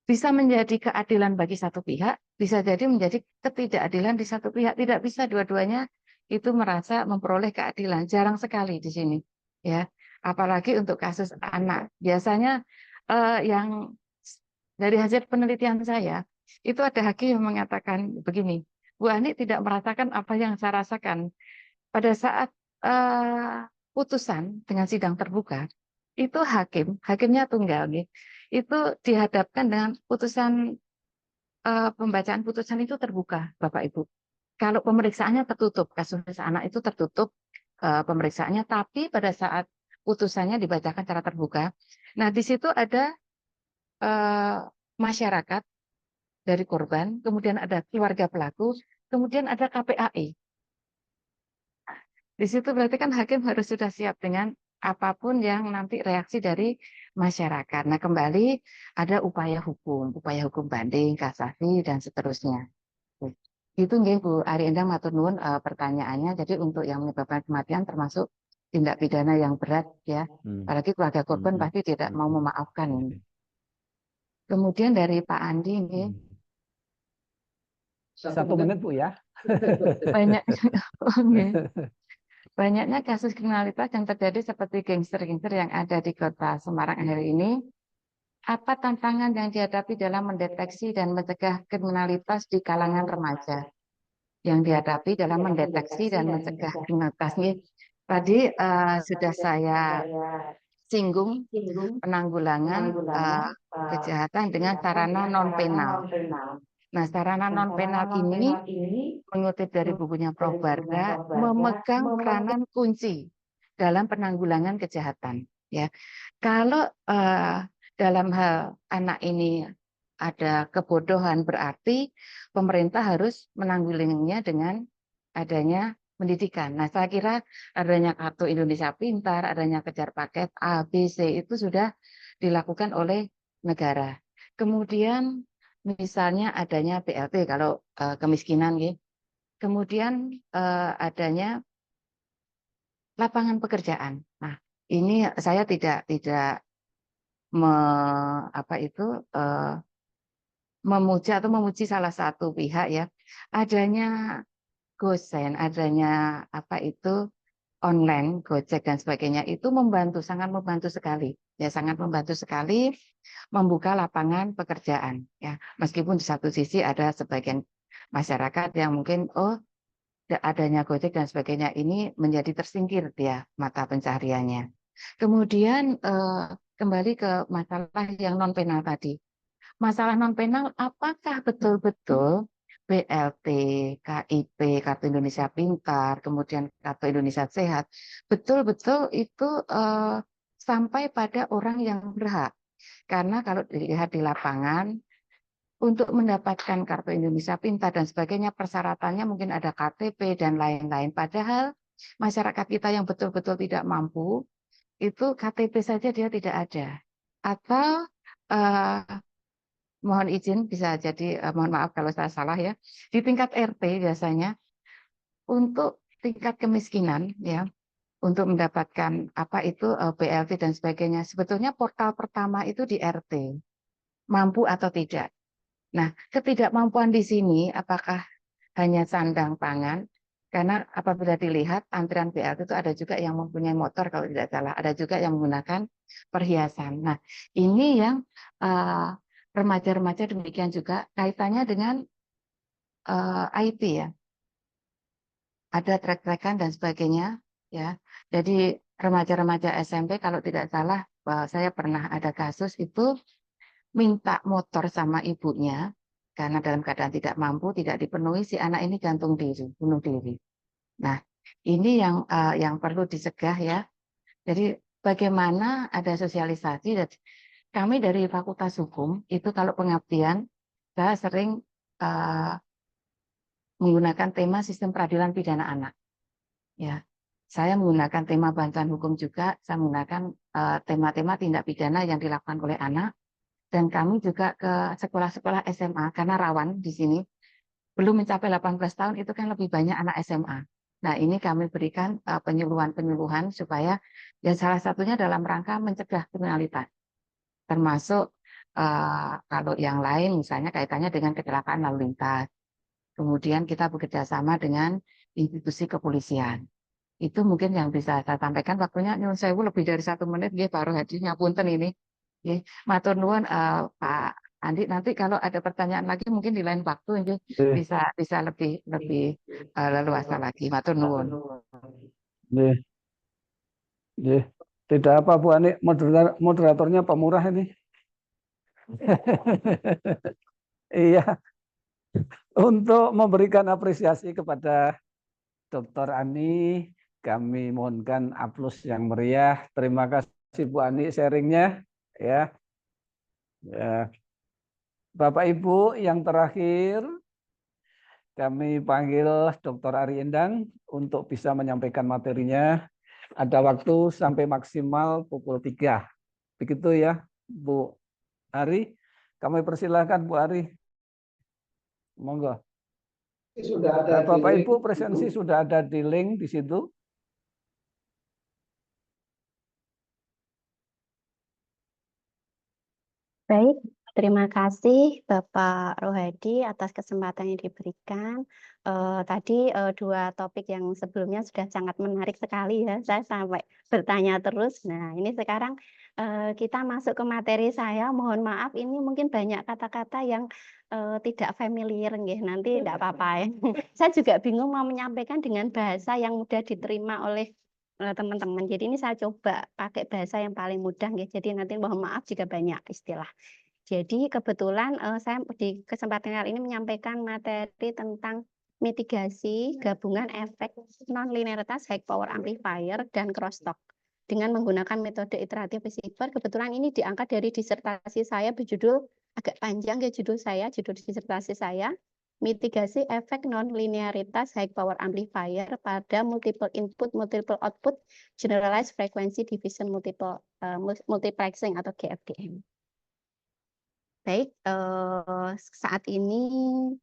bisa menjadi keadilan bagi satu pihak, bisa jadi menjadi ketidakadilan di satu pihak. Tidak bisa dua-duanya itu merasa memperoleh keadilan. Jarang sekali di sini, ya. Apalagi untuk kasus anak. Biasanya yang dari hasil penelitian saya itu ada hakim yang mengatakan begini, Bu Ani tidak merasakan apa yang saya rasakan pada saat putusan dengan sidang terbuka. Itu hakimnya tunggal, itu dihadapkan dengan putusan pembacaan putusan itu terbuka, Bapak Ibu. Kalau pemeriksaannya tertutup, kasus anak itu tertutup pemeriksaannya, tapi pada saat putusannya dibacakan secara terbuka. Nah, di situ ada masyarakat dari korban, kemudian ada keluarga pelaku, kemudian ada KPAI. Di situ berarti kan hakim harus sudah siap dengan apapun yang nanti reaksi dari masyarakat. Nah, kembali ada upaya hukum banding, kasasi, dan seterusnya. Itu nggih Bu Ari Endang matur nuwun pertanyaannya. Jadi untuk yang menyebabkan kematian termasuk tindak pidana yang berat ya. Apalagi keluarga korban pasti tidak mau memaafkan. Kemudian dari Pak Andi nggih. 1 menit Bu ya. Banyak. Banyaknya kasus kriminalitas yang terjadi seperti gangster-gangster yang ada di Kota Semarang hari ini. Apa tantangan yang dihadapi dalam mendeteksi dan mencegah kriminalitas di kalangan remaja? Yang dihadapi dalam mendeteksi dan mencegah kriminalitas ini. Tadi sudah saya singgung penanggulangan kejahatan dengan sarana non-penal. Nah, sarana non-penal ini mengutip dari bukunya Prof. Barda, memegang peranan kunci dalam penanggulangan kejahatan. Ya, kalau dalam hal anak ini ada kebodohan, berarti pemerintah harus menanggulanginya dengan adanya pendidikan. Nah, saya kira adanya Kartu Indonesia Pintar, adanya kejar paket A, B, C itu sudah dilakukan oleh negara. Kemudian misalnya adanya BLT kalau kemiskinan, gitu. Kemudian adanya lapangan pekerjaan. Nah, ini saya tidak memuja atau memuji salah satu pihak ya, adanya gosen, adanya apa itu online, Gojek dan sebagainya itu membantu, sangat membantu sekali. Ya, sangat membantu sekali membuka lapangan pekerjaan ya. Meskipun di satu sisi ada sebagian masyarakat yang mungkin adanya Gojek dan sebagainya ini menjadi tersingkir dia mata pencahariannya. Kemudian kembali ke masalah yang non penal tadi. Masalah non penal apakah betul-betul BLT, KIP, Kartu Indonesia Pintar, kemudian Kartu Indonesia Sehat, betul-betul itu sampai pada orang yang berhak. Karena kalau dilihat di lapangan, untuk mendapatkan Kartu Indonesia Pintar dan sebagainya, persyaratannya mungkin ada KTP dan lain-lain. Padahal masyarakat kita yang betul-betul tidak mampu, itu KTP saja dia tidak ada. Atau mohon izin bisa jadi mohon maaf kalau saya salah ya, di tingkat RT biasanya untuk tingkat kemiskinan ya, untuk mendapatkan apa itu BLT dan sebagainya, sebetulnya portal pertama itu di RT, mampu atau tidak. Nah, ketidakmampuan di sini apakah hanya sandang pangan? Karena apabila dilihat antrian BLT itu ada juga yang mempunyai motor kalau tidak salah, ada juga yang menggunakan perhiasan. Nah, ini yang remaja-remaja demikian juga kaitannya dengan IT ya, ada track-trackan dan sebagainya ya. Jadi remaja-remaja SMP kalau tidak salah, saya pernah ada kasus itu minta motor sama ibunya karena dalam keadaan tidak mampu, tidak dipenuhi, si anak ini gantung diri, bunuh diri. Nah, ini yang perlu dicegah ya. Jadi bagaimana ada sosialisasi. Kami dari Fakultas Hukum itu kalau pengabdian, saya sering menggunakan tema sistem peradilan pidana anak. Ya, saya menggunakan tema bantuan hukum juga, saya menggunakan tema-tema tindak pidana yang dilakukan oleh anak. Dan kami juga ke sekolah-sekolah SMA, karena rawan di sini, belum mencapai 18 tahun itu kan lebih banyak anak SMA. Nah, ini kami berikan penyuluhan-penyuluhan supaya ya salah satunya dalam rangka mencegah kriminalitas. Termasuk kalau yang lain misalnya kaitannya dengan kecelakaan lalu lintas. Kemudian kita bekerja sama dengan institusi kepolisian. Itu mungkin yang bisa saya sampaikan. Waktunya nyuwun sewu lebih dari 1 menit, nggih baru hadirnya punten ini. Nggih, matur nuwun Pak Andi. Nanti kalau ada pertanyaan lagi mungkin di lain waktu nggih bisa lebih leluasa lagi. Matur nuwun. Nggih. Nggih. Tidak apa Bu Ani, moderatornya pemurah ini. Iya, untuk memberikan apresiasi kepada Dr. Ani, kami mohonkan aplaus yang meriah. Terima kasih Bu Ani sharingnya. Ya. Ya. Bapak Ibu, yang terakhir kami panggil Dr. Ari Endang untuk bisa menyampaikan materinya. Ada waktu sampai maksimal pukul 3. Begitu ya, Bu Ari. Kami persilahkan Bu Ari. Monggo. Bapak Ibu, presensi sudah ada di link di situ. Baik, terima kasih Bapak Rohadi atas kesempatan yang diberikan. Tadi 2 topik yang sebelumnya sudah sangat menarik sekali ya, saya sampai bertanya terus. Nah, ini sekarang kita masuk ke materi saya. Mohon maaf ini mungkin banyak kata-kata yang tidak familiar, nggih. Nanti tidak apa-apa ya. Saya juga bingung mau menyampaikan dengan bahasa yang mudah diterima oleh teman-teman. Jadi ini saya coba pakai bahasa yang paling mudah nggih. Jadi nanti mohon maaf jika banyak istilah. Jadi kebetulan saya di kesempatan kali ini menyampaikan materi tentang mitigasi gabungan efek non-linearitas high power amplifier dan crosstalk dengan menggunakan metode iteratif receiver. Kebetulan ini diangkat dari disertasi saya berjudul agak panjang ya judul disertasi saya. Mitigasi efek non-linearitas high power amplifier pada multiple input, multiple output, generalized frequency division multiplexing atau GFDM. Baik, saat ini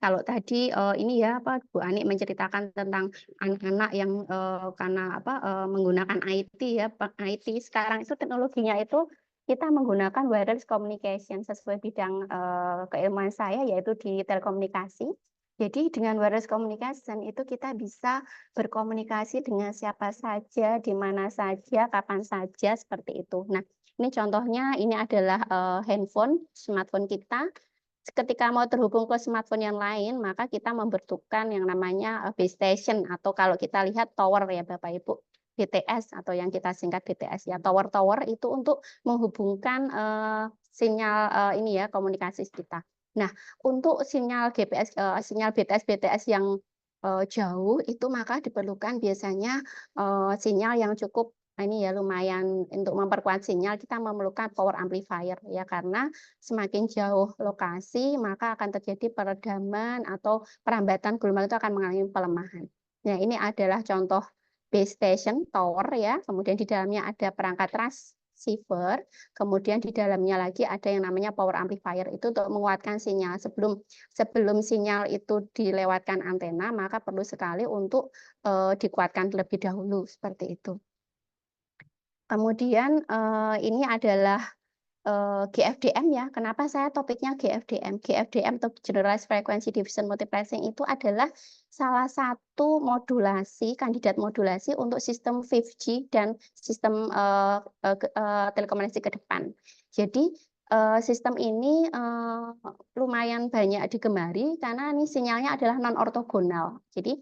kalau tadi ini ya Bu Ani menceritakan tentang anak-anak yang karena menggunakan IT ya, IT sekarang itu teknologinya itu kita menggunakan wireless communication sesuai bidang keilmuan saya, yaitu di telekomunikasi. Jadi dengan wireless communication itu kita bisa berkomunikasi dengan siapa saja, di mana saja, kapan saja, seperti itu. Nah, ini contohnya, ini adalah handphone, smartphone kita. Ketika mau terhubung ke smartphone yang lain, maka kita membutuhkan yang namanya base station, atau kalau kita lihat tower ya Bapak Ibu, BTS atau yang kita singkat BTS ya. Tower-tower itu untuk menghubungkan sinyal ini ya, komunikasi kita. Nah, untuk sinyal GPS, sinyal BTS yang jauh itu maka diperlukan biasanya sinyal yang cukup ini ya, lumayan untuk memperkuat sinyal kita memerlukan power amplifier ya, karena semakin jauh lokasi maka akan terjadi peredaman atau perambatan gelombang itu akan mengalami pelemahan. Nah, ini adalah contoh base station tower ya, kemudian di dalamnya ada perangkat transceiver, kemudian di dalamnya lagi ada yang namanya power amplifier, itu untuk menguatkan sinyal. Sebelum sinyal itu dilewatkan antena, maka perlu sekali untuk dikuatkan terlebih dahulu, seperti itu. Kemudian ini adalah GFDM ya. Kenapa saya topiknya GFDM? GFDM atau Generalized Frequency Division Multiplexing itu adalah salah satu modulasi, kandidat modulasi untuk sistem 5G dan sistem telekomunikasi ke depan. Jadi sistem ini lumayan banyak digemari karena ini sinyalnya adalah non-ortogonal. Jadi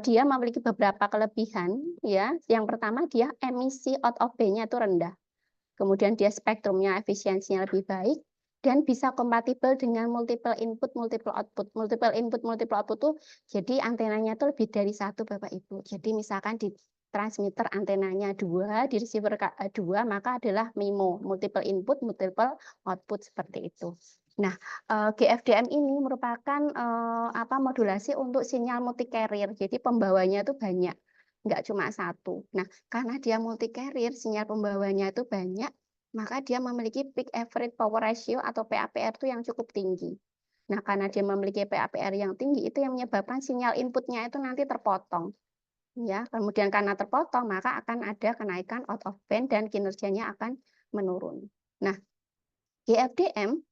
dia memiliki beberapa kelebihan ya. Yang pertama, dia emisi out of band-nya itu rendah. Kemudian dia spektrumnya, efisiensinya lebih baik, dan bisa kompatibel dengan multiple input, multiple output. Multiple input, multiple output itu jadi antenanya itu lebih dari satu Bapak Ibu. Jadi misalkan di transmitter antenanya 2, di receiver 2, maka adalah MIMO, multiple input, multiple output, seperti itu. Nah, GFDM ini merupakan modulasi untuk sinyal multi carrier. Jadi pembawanya itu banyak, nggak cuma satu. Nah, karena dia multi carrier, sinyal pembawanya itu banyak, maka dia memiliki peak average power ratio atau PAPR itu yang cukup tinggi. Nah, karena dia memiliki PAPR yang tinggi, itu yang menyebabkan sinyal inputnya itu nanti terpotong. Ya, kemudian karena terpotong, maka akan ada kenaikan out of band dan kinerjanya akan menurun. Nah, GFDM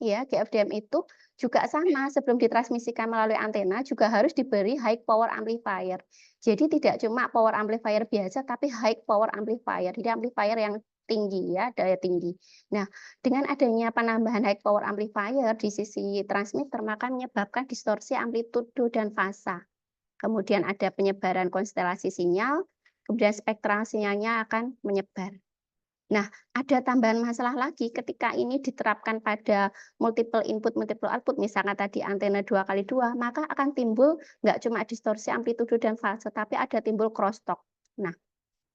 itu juga sama, sebelum ditransmisikan melalui antena juga harus diberi high power amplifier. Jadi tidak cuma power amplifier biasa, tapi high power amplifier. Jadi amplifier yang tinggi ya, daya tinggi. Nah, dengan adanya penambahan high power amplifier di sisi transmitter, maka menyebabkan distorsi amplitudo dan fasa. Kemudian ada penyebaran konstelasi sinyal, kemudian spektral sinyalnya akan menyebar. Nah, ada tambahan masalah lagi ketika ini diterapkan pada multiple input, multiple output, misalnya tadi antena 2x2, maka akan timbul nggak cuma distorsi amplitudo dan fase, tapi ada timbul crosstalk. Nah,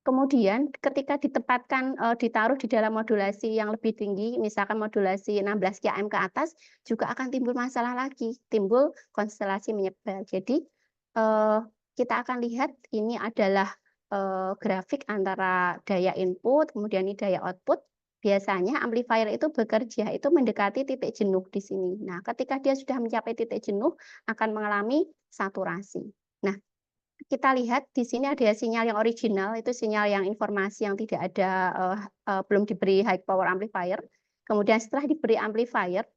kemudian ketika ditaruh di dalam modulasi yang lebih tinggi, misalkan modulasi 16 km ke atas, juga akan timbul masalah lagi, timbul konstelasi menyebar. Jadi kita akan lihat ini adalah grafik antara daya input, kemudian ini daya output. Biasanya amplifier itu bekerja itu mendekati titik jenuh di sini. Nah, ketika dia sudah mencapai titik jenuh, akan mengalami saturasi. Nah, kita lihat di sini ada sinyal yang original, itu sinyal yang informasi yang tidak ada, belum diberi high power amplifier. Kemudian setelah diberi amplifier,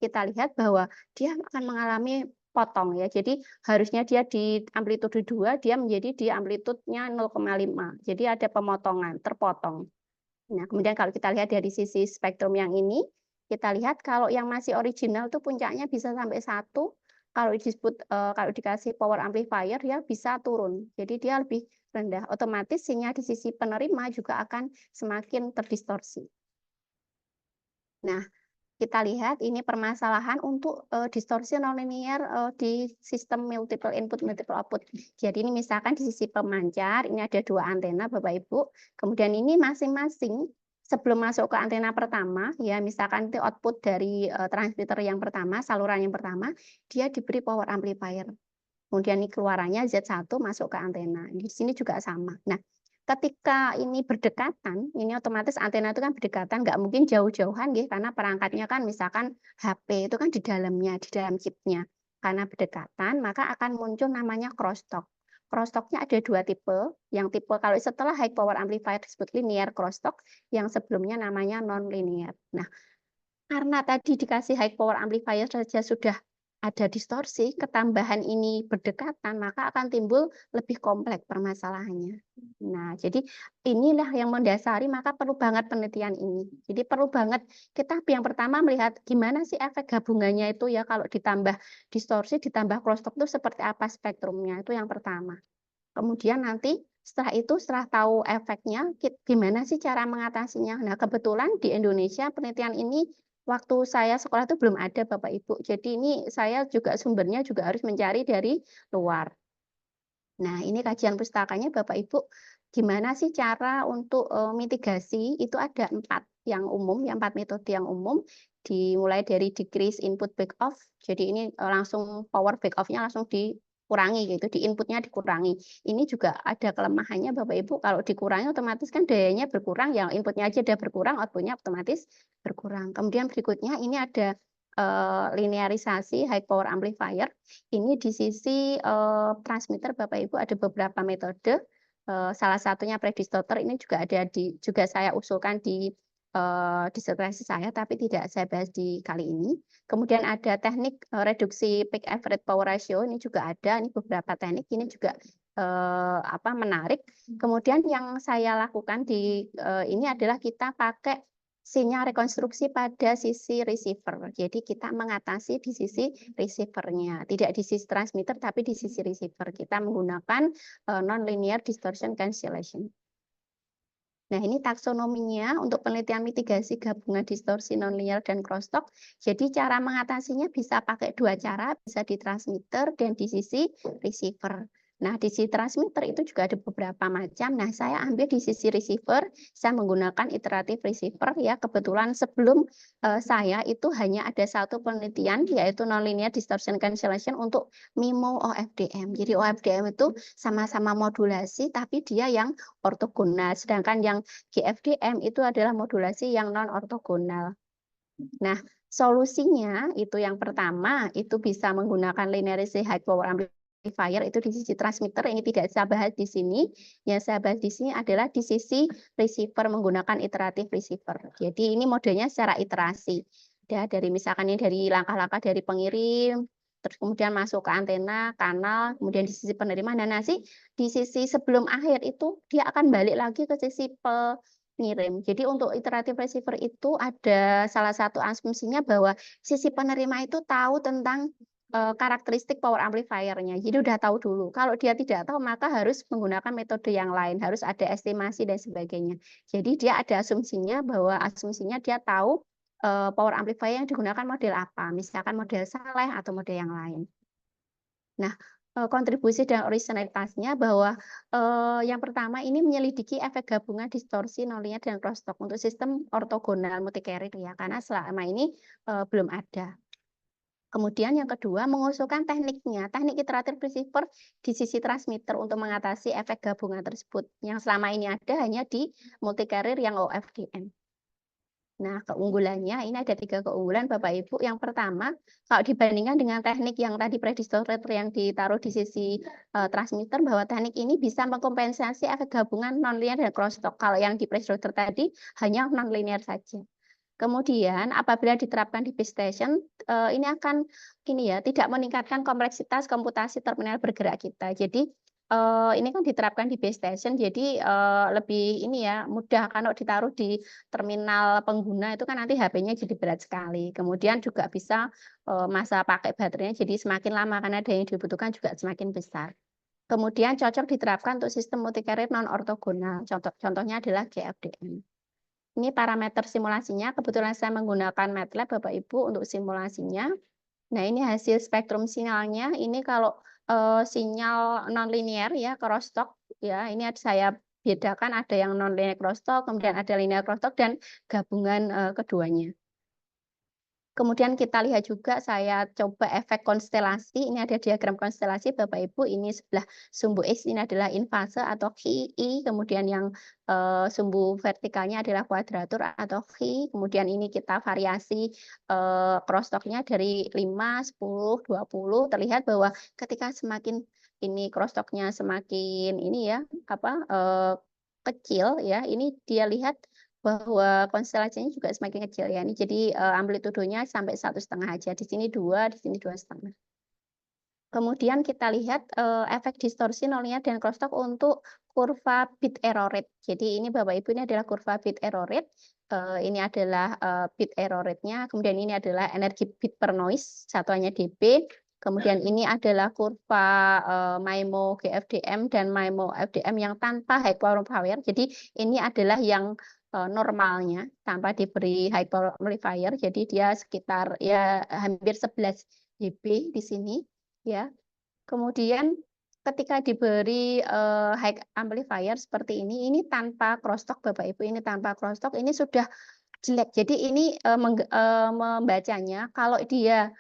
kita lihat bahwa dia akan mengalami potong ya. Jadi harusnya dia di amplitude 2, dia menjadi di amplitudenya 0,5. Jadi ada pemotongan, terpotong. Nah, kemudian kalau kita lihat dari sisi spektrum yang ini, kita lihat kalau yang masih original tuh puncaknya bisa sampai 1. Kalau dikasih power amplifier ya bisa turun. Jadi dia lebih rendah. Otomatis sinyal di sisi penerima juga akan semakin terdistorsi. Nah, kita lihat ini permasalahan untuk distorsi nonlinear di sistem multiple input, multiple output. Jadi ini misalkan di sisi pemancar, ini ada 2 antena Bapak Ibu. Kemudian ini masing-masing sebelum masuk ke antena pertama, ya misalkan itu output dari transmitter yang pertama, saluran yang pertama, dia diberi power amplifier. Kemudian ini keluarannya Z1 masuk ke antena. Di sini juga sama. Nah, ketika ini berdekatan, ini otomatis antena itu kan berdekatan, nggak mungkin jauh-jauhan ya, karena perangkatnya kan misalkan HP itu kan di dalamnya, di dalam chipnya. Karena berdekatan, maka akan muncul namanya crosstalk. crosstalk-nya ada 2 tipe. Yang tipe kalau setelah high power amplifier disebut linear crosstalk, yang sebelumnya namanya non-linear. Nah, karena tadi dikasih high power amplifier saja sudah ada distorsi, ketambahan ini berdekatan, maka akan timbul lebih kompleks permasalahannya. Nah, jadi inilah yang mendasari, maka perlu banget penelitian ini. Jadi perlu banget kita yang pertama melihat gimana sih efek gabungannya itu ya, kalau ditambah distorsi, ditambah crosstalk itu seperti apa spektrumnya, itu yang pertama. Kemudian nanti setelah itu, setelah tahu efeknya, gimana sih cara mengatasinya. Nah, kebetulan di Indonesia penelitian ini waktu saya sekolah itu belum ada Bapak Ibu. Jadi ini saya juga sumbernya juga harus mencari dari luar. Nah, ini kajian pustakanya Bapak Ibu, gimana sih cara untuk mitigasi, itu ada 4 yang umum, yang 4 metode yang umum, dimulai dari decrease input back off, jadi ini langsung power back off-nya langsung dikurangi gitu, di inputnya dikurangi. Ini juga ada kelemahannya Bapak Ibu, kalau dikurangi otomatis kan dayanya berkurang, yang inputnya aja udah berkurang, outputnya otomatis berkurang. Kemudian berikutnya ini ada linearisasi high power amplifier. Ini di sisi transmitter Bapak Ibu ada beberapa metode. Salah satunya predistortor ini juga ada juga saya usulkan di disertasi saya, tapi tidak saya bahas di kali ini. Kemudian ada teknik reduksi peak average power ratio, ini juga ada, ini beberapa teknik, ini juga menarik. Kemudian yang saya lakukan di ini adalah kita pakai sinyal rekonstruksi pada sisi receiver. Jadi kita mengatasi di sisi receivernya, tidak di sisi transmitter tapi di sisi receiver. Kita menggunakan non-linear distortion cancellation. Nah, ini taksonominya untuk penelitian mitigasi gabungan distorsi nonlinear dan crosstalk. Jadi cara mengatasinya bisa pakai 2 cara, bisa di transmitter dan di sisi receiver. Nah, di sisi transmitter itu juga ada beberapa macam. Nah, saya ambil di sisi receiver, saya menggunakan iteratif receiver ya. Kebetulan sebelum saya itu hanya ada 1 penelitian yaitu nonlinear distortion cancellation untuk MIMO OFDM. Jadi OFDM itu sama-sama modulasi tapi dia yang ortogonal, sedangkan yang GFDM itu adalah modulasi yang non ortogonal. Nah, solusinya itu yang pertama itu bisa menggunakan linearisasi high power amplifier itu di sisi transmitter, ini tidak saya bahas di sini. Yang saya bahas di sini adalah di sisi receiver menggunakan iteratif receiver. Jadi ini modelnya secara iterasi. Ya, dari misalkan ini dari langkah-langkah dari pengirim, terus kemudian masuk ke antena, kanal, kemudian di sisi penerima. Dan nanti di sisi sebelum akhir itu dia akan balik lagi ke sisi pengirim. Jadi untuk iteratif receiver itu ada salah satu asumsinya bahwa sisi penerima itu tahu tentang karakteristik power amplifier-nya. Jadi udah tahu dulu. Kalau dia tidak tahu maka harus menggunakan metode yang lain, harus ada estimasi dan sebagainya. Jadi dia ada asumsinya bahwa asumsinya dia tahu power amplifier yang digunakan model apa, misalkan model Saleh atau model yang lain. Nah, kontribusi dan originalitasnya bahwa yang pertama ini menyelidiki efek gabungan distorsi nonlinear dan crosstalk untuk sistem ortogonal multi-carrier ya, karena selama ini belum ada. Kemudian yang kedua mengusulkan tekniknya, teknik iteratif receiver di sisi transmitter untuk mengatasi efek gabungan tersebut. Yang selama ini ada hanya di multi-carrier yang OFDM. Nah, keunggulannya ini ada 3 keunggulan Bapak Ibu. Yang pertama, kalau dibandingkan dengan teknik yang tadi predistortor yang ditaruh di sisi transmitter, bahwa teknik ini bisa mengkompensasi efek gabungan nonlinear dan crosstalk. Kalau yang di predistortor tadi hanya nonlinear saja. Kemudian apabila diterapkan di base station, ini akan tidak meningkatkan kompleksitas komputasi terminal bergerak kita. Jadi ini kan diterapkan di base station, jadi lebih mudah kalau ditaruh di terminal pengguna itu kan nanti HP-nya jadi berat sekali. Kemudian juga bisa masa pakai baterainya jadi semakin lama karena daya yang dibutuhkan juga semakin besar. Kemudian cocok diterapkan untuk sistem multi-carrier non ortogonal. Contohnya adalah GFDM. Ini parameter simulasinya, kebetulan saya menggunakan MATLAB Bapak Ibu untuk simulasinya. Nah, ini hasil spektrum sinyalnya. Ini kalau sinyal nonlinear ya, crosstalk ya. Ini saya bedakan ada yang nonlinear crosstalk, kemudian ada linear crosstalk dan gabungan keduanya. Kemudian kita lihat juga saya coba efek konstelasi. Ini ada diagram konstelasi Bapak Ibu. Ini sebelah sumbu X ini adalah infase atau Xi. Kemudian yang sumbu vertikalnya adalah kuadratur atau Xi. Kemudian ini kita variasi crosstalk-nya dari 5, 10, 20. Terlihat bahwa ketika semakin ini crosstalk-nya semakin ini ya kecil ya, ini dia lihat bahwa konstelasinya juga semakin kecil ya. Ini jadi amplitudonya sampai 1,5 aja. Di sini 2, di sini 2,5. Kemudian kita lihat efek distorsi nonlinear dan crosstalk untuk kurva bit error rate. Jadi ini Bapak Ibu, ini adalah kurva bit error rate. Ini adalah bit error rate-nya. Kemudian ini adalah energi bit per noise, satuannya dB. Kemudian ini adalah kurva MIMO GFDM dan MIMO FDM yang tanpa high power amplifier. Jadi ini adalah yang normalnya tanpa diberi high power amplifier. Jadi dia sekitar ya hampir 11 dB di sini. Ya, kemudian ketika diberi high amplifier seperti ini tanpa crosstalk Bapak Ibu, ini tanpa crosstalk ini sudah jelek. Jadi ini membacanya kalau dia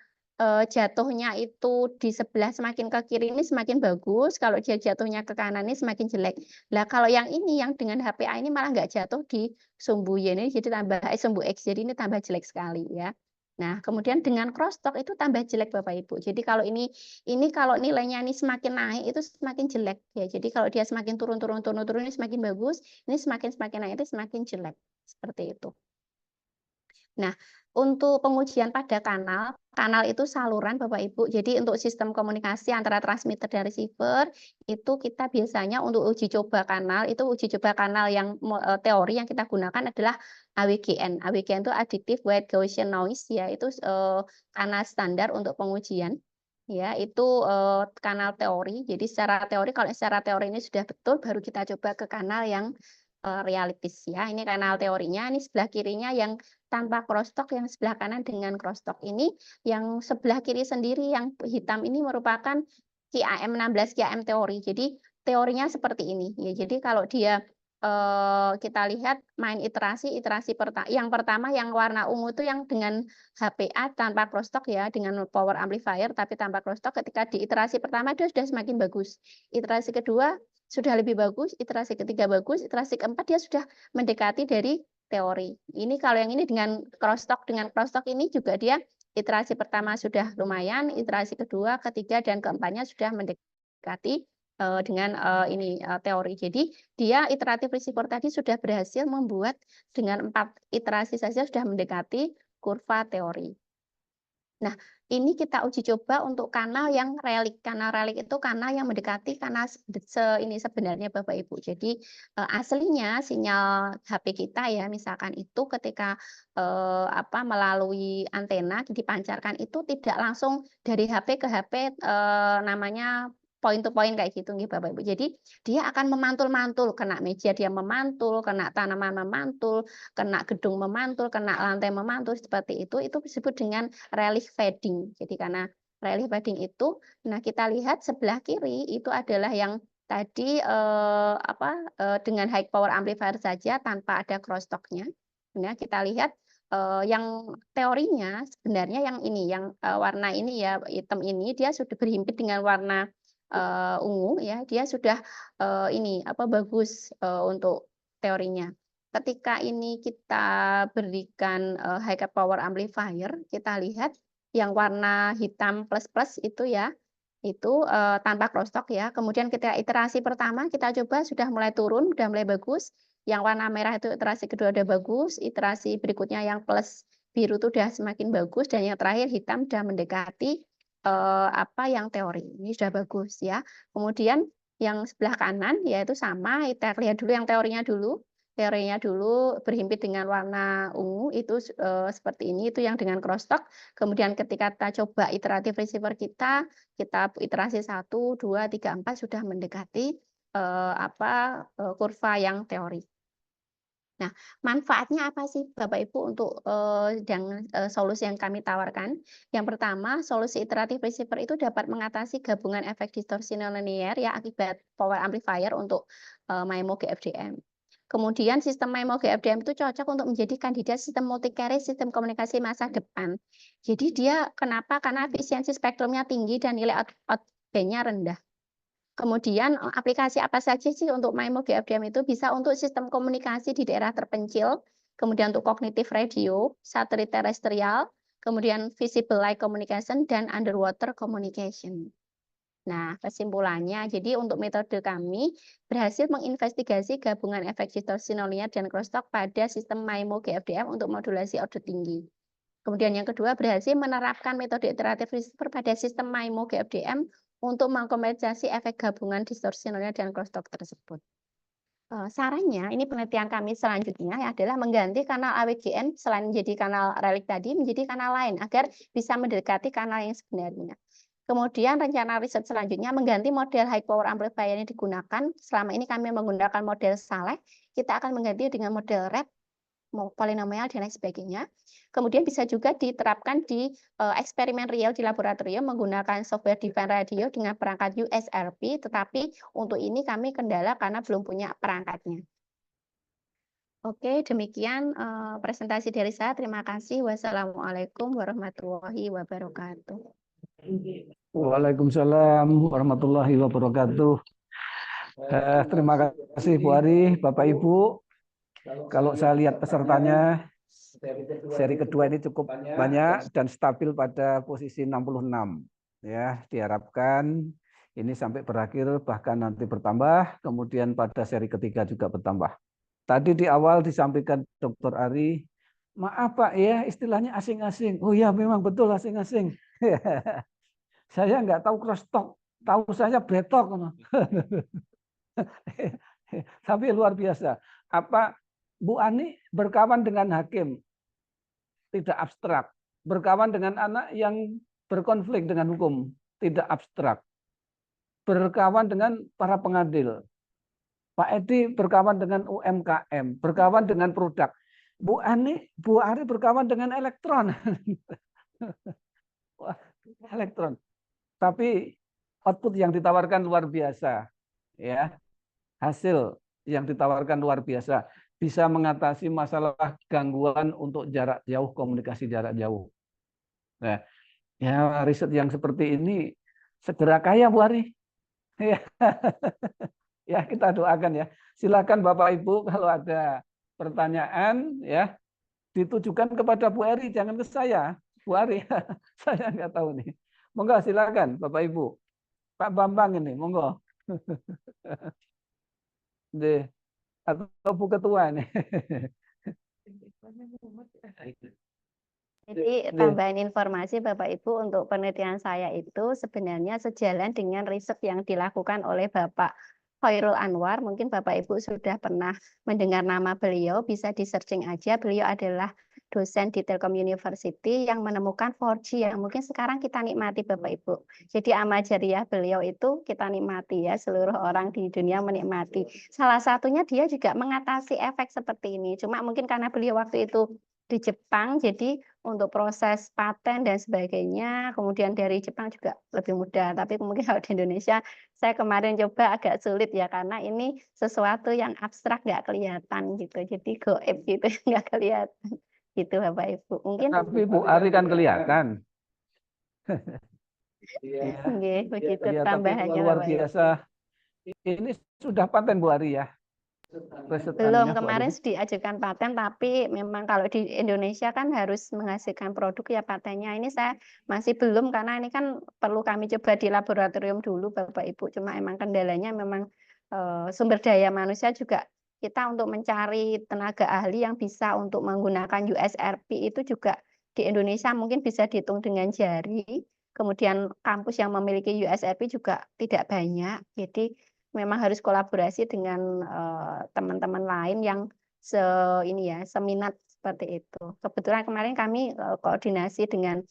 jatuhnya itu di sebelah semakin ke kiri ini semakin bagus, kalau dia jatuhnya ke kanan ini semakin jelek. Nah kalau yang ini yang dengan HPA ini malah nggak jatuh di sumbu Y ini, jadi tambah sumbu X, jadi ini tambah jelek sekali ya. Nah, kemudian dengan crosstalk itu tambah jelek Bapak Ibu. Jadi kalau ini kalau nilainya ini semakin naik itu semakin jelek ya. Jadi kalau dia semakin turun ini semakin bagus, ini semakin naik itu semakin jelek. Seperti itu. Nah, untuk pengujian pada kanal itu saluran Bapak Ibu. Jadi untuk sistem komunikasi antara transmitter dan receiver itu kita biasanya untuk uji coba kanal, itu uji coba kanal yang teori yang kita gunakan adalah AWGN. AWGN itu Additive White Gaussian Noise ya, itu kanal standar untuk pengujian. Ya, itu kanal teori. Jadi secara teori kalau secara teori ini sudah betul baru kita coba ke kanal yang realitis ya. Ini kanal teorinya, ini sebelah kirinya yang tanpa crosstalk, yang sebelah kanan dengan crosstalk. Ini yang sebelah kiri sendiri yang hitam ini merupakan QAM 16 QAM teori. Jadi teorinya seperti ini ya. Jadi kalau dia kita lihat main iterasi yang pertama yang warna ungu itu yang dengan HPA tanpa crosstalk ya, dengan power amplifier tapi tanpa crosstalk. Ketika di iterasi pertama dia sudah semakin bagus. Iterasi kedua sudah lebih bagus, iterasi ketiga bagus, iterasi keempat dia sudah mendekati dari teori. Ini kalau yang ini dengan crosstalk ini juga dia iterasi pertama sudah lumayan, iterasi kedua, ketiga dan keempatnya sudah mendekati dengan teori. Jadi dia iteratif receiver tadi sudah berhasil membuat dengan 4 iterasi saja sudah mendekati kurva teori. Nah, ini kita uji coba untuk kanal yang relik. Kanal relik itu kanal yang mendekati kanal ini sebenarnya Bapak Ibu. Jadi aslinya sinyal HP kita ya, misalkan itu ketika melalui antena dipancarkan itu tidak langsung dari HP ke HP namanya point to point kayak gitu nih Bapak Ibu. Jadi dia akan memantul-mantul, kena meja dia memantul, kena tanaman memantul, kena gedung memantul, kena lantai memantul seperti itu disebut dengan relief fading. Jadi karena relief fading itu, nah kita lihat sebelah kiri itu adalah yang tadi dengan high power amplifier saja tanpa ada crosstalk-nya. Nah, kita lihat yang teorinya sebenarnya yang ini, yang warna ini ya, hitam ini dia sudah berhimpit dengan warna ungu ya, dia sudah bagus untuk teorinya. Ketika ini kita berikan high power amplifier, kita lihat yang warna hitam plus itu ya, itu tanpa crosstalk ya. Kemudian kita iterasi pertama kita coba sudah mulai turun, sudah mulai bagus. Yang warna merah itu iterasi kedua udah bagus, iterasi berikutnya yang plus biru itu sudah semakin bagus, dan yang terakhir hitam sudah mendekati yang teori. Ini sudah bagus ya. Kemudian yang sebelah kanan yaitu sama, kita lihat dulu yang teorinya dulu. Teorinya dulu berhimpit dengan warna ungu itu seperti ini, itu yang dengan crosstalk. Kemudian ketika kita coba iteratif receiver kita iterasi 1, 2, 3, 4 sudah mendekati kurva yang teori. Nah, manfaatnya apa sih Bapak Ibu untuk solusi yang kami tawarkan? Yang pertama, solusi iteratif receiver itu dapat mengatasi gabungan efek distorsi nonlinear ya akibat power amplifier untuk MIMO GFDM. Kemudian sistem MIMO GFDM itu cocok untuk menjadi kandidat sistem multi-carrier, sistem komunikasi masa depan. Jadi dia kenapa? Karena efisiensi spektrumnya tinggi dan nilai out band-nya rendah. Kemudian aplikasi apa saja sih untuk MIMO GFDM itu? Bisa untuk sistem komunikasi di daerah terpencil, kemudian untuk cognitive radio, satelit terestrial, kemudian visible light communication, dan underwater communication. Nah, kesimpulannya, jadi untuk metode kami berhasil menginvestigasi gabungan efek distorsi nonlinear dan crosstalk pada sistem MIMO GFDM untuk modulasi order tinggi. Kemudian yang kedua, berhasil menerapkan metode iteratif receiver pada sistem MIMO GFDM untuk mengkompensasi efek gabungan distorsi nonlinear dan crosstalk tersebut. Sarannya, ini penelitian kami selanjutnya adalah mengganti kanal AWGN selain menjadi kanal relik tadi menjadi kanal lain agar bisa mendekati kanal yang sebenarnya. Kemudian rencana riset selanjutnya mengganti model high power amplifier yang digunakan. Selama ini kami menggunakan model Saleh, kita akan mengganti dengan model RED, polinomial dan lain sebagainya. Kemudian bisa juga diterapkan di eksperimen real di laboratorium menggunakan software defined radio dengan perangkat USRP, tetapi untuk ini kami kendala karena belum punya perangkatnya. Oke, demikian presentasi dari saya. Terima kasih. Wassalamualaikum warahmatullahi wabarakatuh. Waalaikumsalam warahmatullahi wabarakatuh. Terima kasih Bu Ari, Bapak Ibu. Kalau saya lihat pesertanya, seri kedua ini cukup banyak dan stabil pada posisi 66. Ya, diharapkan ini sampai berakhir bahkan nanti bertambah, kemudian pada seri ketiga juga bertambah. Tadi di awal disampaikan Dr. Ari, maaf Pak ya istilahnya asing-asing. Oh ya memang betul asing-asing. Saya nggak tahu crosstalk, tahu saya breadtalk. Tapi luar biasa. Apa Bu Ani berkawan dengan hakim, tidak abstrak. Berkawan dengan anak yang berkonflik dengan hukum, tidak abstrak. Berkawan dengan para pengadil. Pak Edi berkawan dengan UMKM, berkawan dengan produk. Bu Ari berkawan dengan elektron. Wah, elektron. Tapi output yang ditawarkan luar biasa, ya. Hasil yang ditawarkan luar biasa, bisa mengatasi masalah gangguan untuk jarak jauh, komunikasi jarak jauh. Nah, ya riset yang seperti ini segera kaya Bu Ari. Ya, ya kita doakan ya. Silakan Bapak Ibu kalau ada pertanyaan ya ditujukan kepada Bu Ari, jangan ke saya, Bu Ari. Saya nggak tahu nih. Monggo silakan Bapak Ibu. Pak Bambang ini, monggo. Deh, atau Bu Ketua ini. Jadi tambahan informasi Bapak Ibu untuk penelitian saya itu sebenarnya sejalan dengan riset yang dilakukan oleh Bapak Khairul Anwar. Mungkin Bapak Ibu sudah pernah mendengar nama beliau, bisa di searching aja. Beliau adalah dosen di Telkom University yang menemukan 4G yang mungkin sekarang kita nikmati Bapak Ibu. Jadi amal jariah beliau itu kita nikmati ya, seluruh orang di dunia menikmati. Salah satunya dia juga mengatasi efek seperti ini. Cuma mungkin karena beliau waktu itu di Jepang, jadi untuk proses paten dan sebagainya, kemudian dari Jepang juga lebih mudah. Tapi mungkin kalau di Indonesia, saya kemarin coba agak sulit ya, karena ini sesuatu yang abstrak nggak kelihatan gitu. Jadi goib gitu, nggak kelihatan. Gitu Bapak Ibu. Mungkin Tapi Bu Ari kan kelihatan. nggih, begitu Ya, tapi tambahannya luar Bapak Ibu. biasa. Ini sudah paten Bu Ari ya? Belum, Risetannya, Bu kemarin Ari. diajukan paten, tapi memang kalau di Indonesia kan harus menghasilkan produk ya patennya. Ini saya masih belum karena ini kan perlu kami coba di laboratorium dulu Bapak Ibu. Cuma emang kendalanya memang sumber daya manusia juga kita untuk mencari tenaga ahli yang bisa untuk menggunakan USRP itu juga di Indonesia mungkin bisa dihitung dengan jari. Kemudian kampus yang memiliki USRP juga tidak banyak. Jadi memang harus kolaborasi dengan teman-teman lain yang seminat seperti itu. Kebetulan kemarin kami koordinasi dengan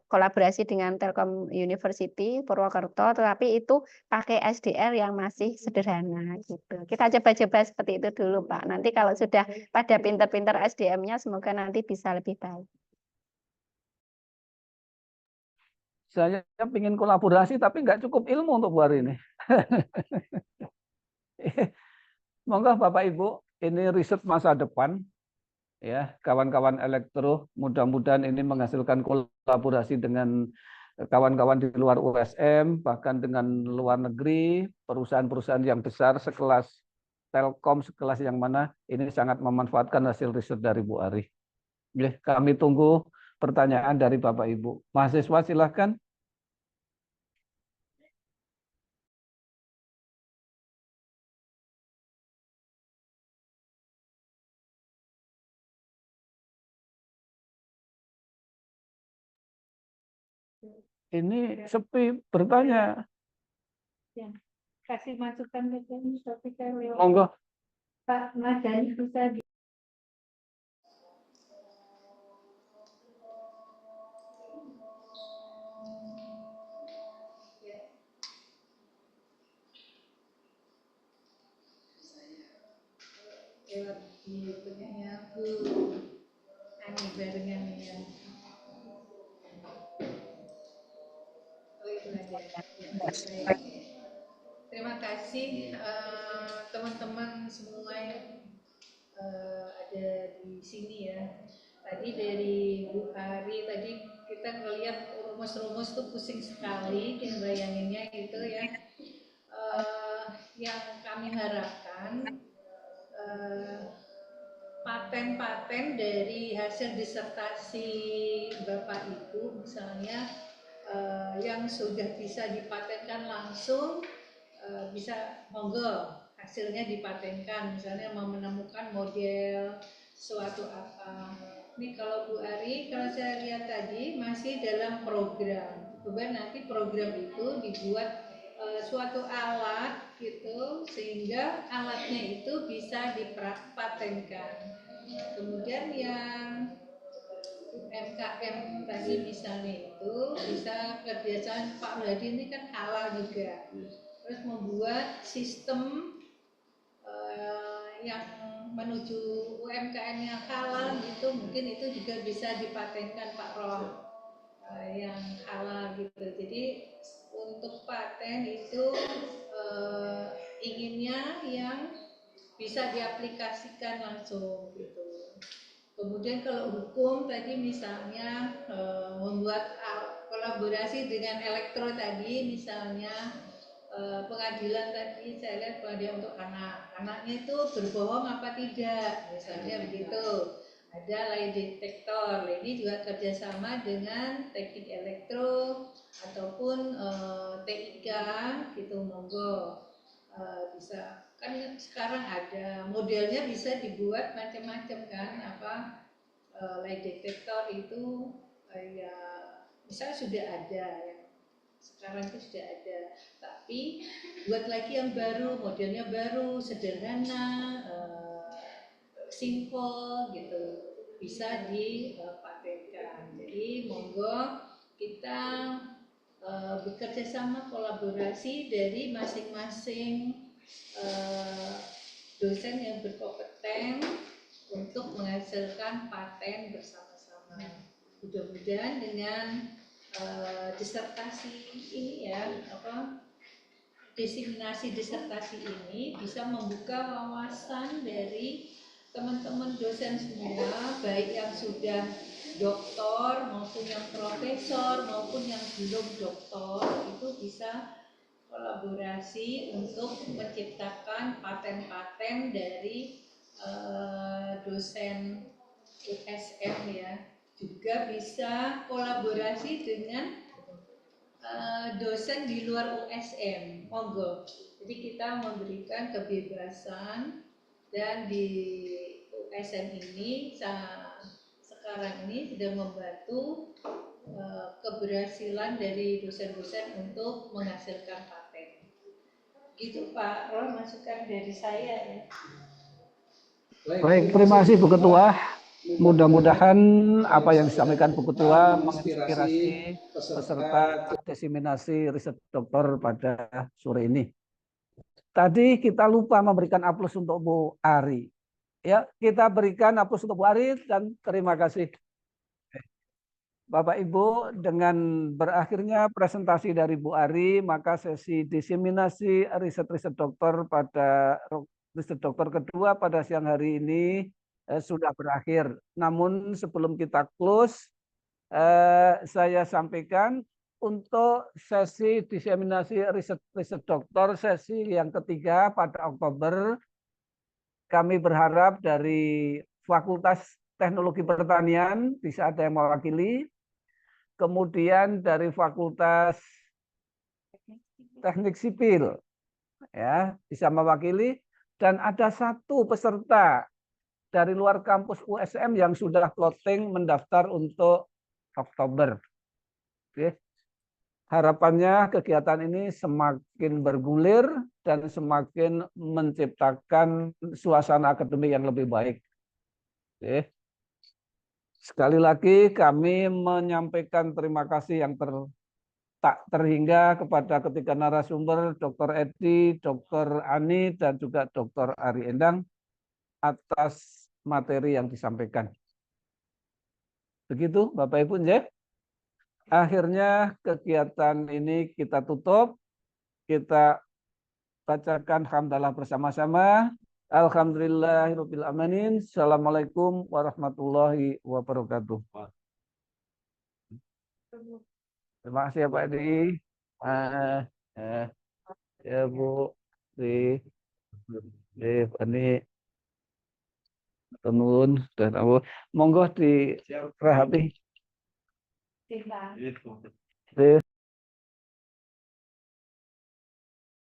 kolaborasi dengan Telkom University Purwokerto, tetapi itu pakai SDR yang masih sederhana gitu. Kita coba-coba seperti itu dulu Pak. Nanti kalau sudah pada pinter-pinter SDM-nya, semoga nanti bisa lebih baik. Saya ingin kolaborasi tapi nggak cukup ilmu untuk Bu Ari ini. Monggo Bapak Ibu, ini riset masa depan. Ya, kawan-kawan elektro, mudah-mudahan ini menghasilkan kolaborasi dengan kawan-kawan di luar USM, bahkan dengan luar negeri, perusahaan-perusahaan yang besar sekelas Telkom, sekelas yang mana ini sangat memanfaatkan hasil riset dari Bu Ari. Ya, kami tunggu pertanyaan dari Bapak Ibu. Mahasiswa silahkan. Ini sepi bertanya. Kasih masukan aja nih, tapi kalau Monggo. Pak Madani bisa di lewat di punyanya Bu Ani barengan ya. Oh itu aja. Ya, baik. Terima kasih teman-teman semua yang ada di sini ya. Tadi dari Bu Ari tadi kita ngelihat rumus-rumus tuh pusing sekali, bayanginnya itu ya. Yang kami harapkan paten-paten dari hasil disertasi Bapak Ibu misalnya yang sudah bisa dipatenkan langsung bisa monggo hasilnya dipatenkan, misalnya mau menemukan model suatu apa. Ini kalau Bu Ari, kalau saya lihat tadi masih dalam program. Coba nanti program itu dibuat suatu alat gitu sehingga alatnya itu bisa dipatenkan. Kemudian yang UMKM tadi misalnya itu bisa kerjasama Pak Hadi ini kan halal juga. Terus membuat sistem yang menuju UMKM yang halal gitu, mungkin itu juga bisa dipatenkan Pak Ron, yang halal gitu. Jadi untuk paten itu inginnya yang bisa diaplikasikan langsung gitu. Kemudian kalau hukum tadi misalnya membuat kolaborasi dengan elektro tadi misalnya pengadilan tadi saya lihat pengadilan untuk anaknya itu berbohong apa tidak misalnya begitu, ada lie detektor. Ini juga kerjasama dengan teknik elektro ataupun TIK gitu, monggo bisa kan sekarang ada modelnya bisa dibuat macam-macam kan, apa lie detektor itu ya misalnya sudah ada yang sekarang itu sudah ada, tapi buat lagi yang baru, modelnya baru, sederhana, simple gitu, bisa dipatenkan. Jadi monggo kita bekerja sama kolaborasi dari masing-masing dosen yang berkompeten untuk menghasilkan paten bersama-sama. Mudah-mudahan dengan disertasi ini ya, diseminasi disertasi ini bisa membuka wawasan dari teman-teman dosen semua, baik yang sudah doktor maupun yang profesor maupun yang belum doktor, itu bisa kolaborasi untuk menciptakan paten-paten dari dosen USM ya. Juga bisa kolaborasi dengan dosen di luar USM, monggo. Jadi kita memberikan kebebasan, dan di USM ini sekarang ini sedang membantu keberhasilan dari dosen-dosen untuk menghasilkan paten. Gitu Pak Ron, masukan dari saya ya. Baik, terima kasih Bu Ketua. Mudah-mudahan apa yang disampaikan Bu Ketua menginspirasi peserta diseminasi riset doktor pada sore ini. Tadi kita lupa memberikan aplaus untuk Bu Ari. Ya, kita berikan aplaus untuk Bu Ari dan terima kasih. Bapak Ibu, dengan berakhirnya presentasi dari Bu Ari, maka sesi diseminasi riset-riset doktor pada riset doktor kedua pada siang hari ini sudah berakhir. Namun sebelum kita close, saya sampaikan untuk sesi diseminasi riset doktor sesi yang ketiga pada Oktober, kami berharap dari Fakultas Teknologi Pertanian bisa ada yang mewakili, kemudian dari Fakultas Teknik Sipil ya bisa mewakili, dan ada satu peserta dari luar kampus USM yang sudah plotting mendaftar untuk Oktober. Oke. Harapannya kegiatan ini semakin bergulir dan semakin menciptakan suasana akademik yang lebih baik. Oke. Sekali lagi kami menyampaikan terima kasih yang tak terhingga kepada ketiga narasumber, Dr. Edi, Dr. Ani, dan juga Dr. Ari Endang atas materi yang disampaikan. Begitu Bapak Ibu, nggih. Akhirnya kegiatan ini kita tutup. Kita bacakan hamdalah bersama-sama. Alhamdulillahirabbil alamin. Assalamualaikum warahmatullahi wabarakatuh. Terima kasih ya Pak Edi. Ya Bu, ini tenun dan apa. Monggo di rahapi.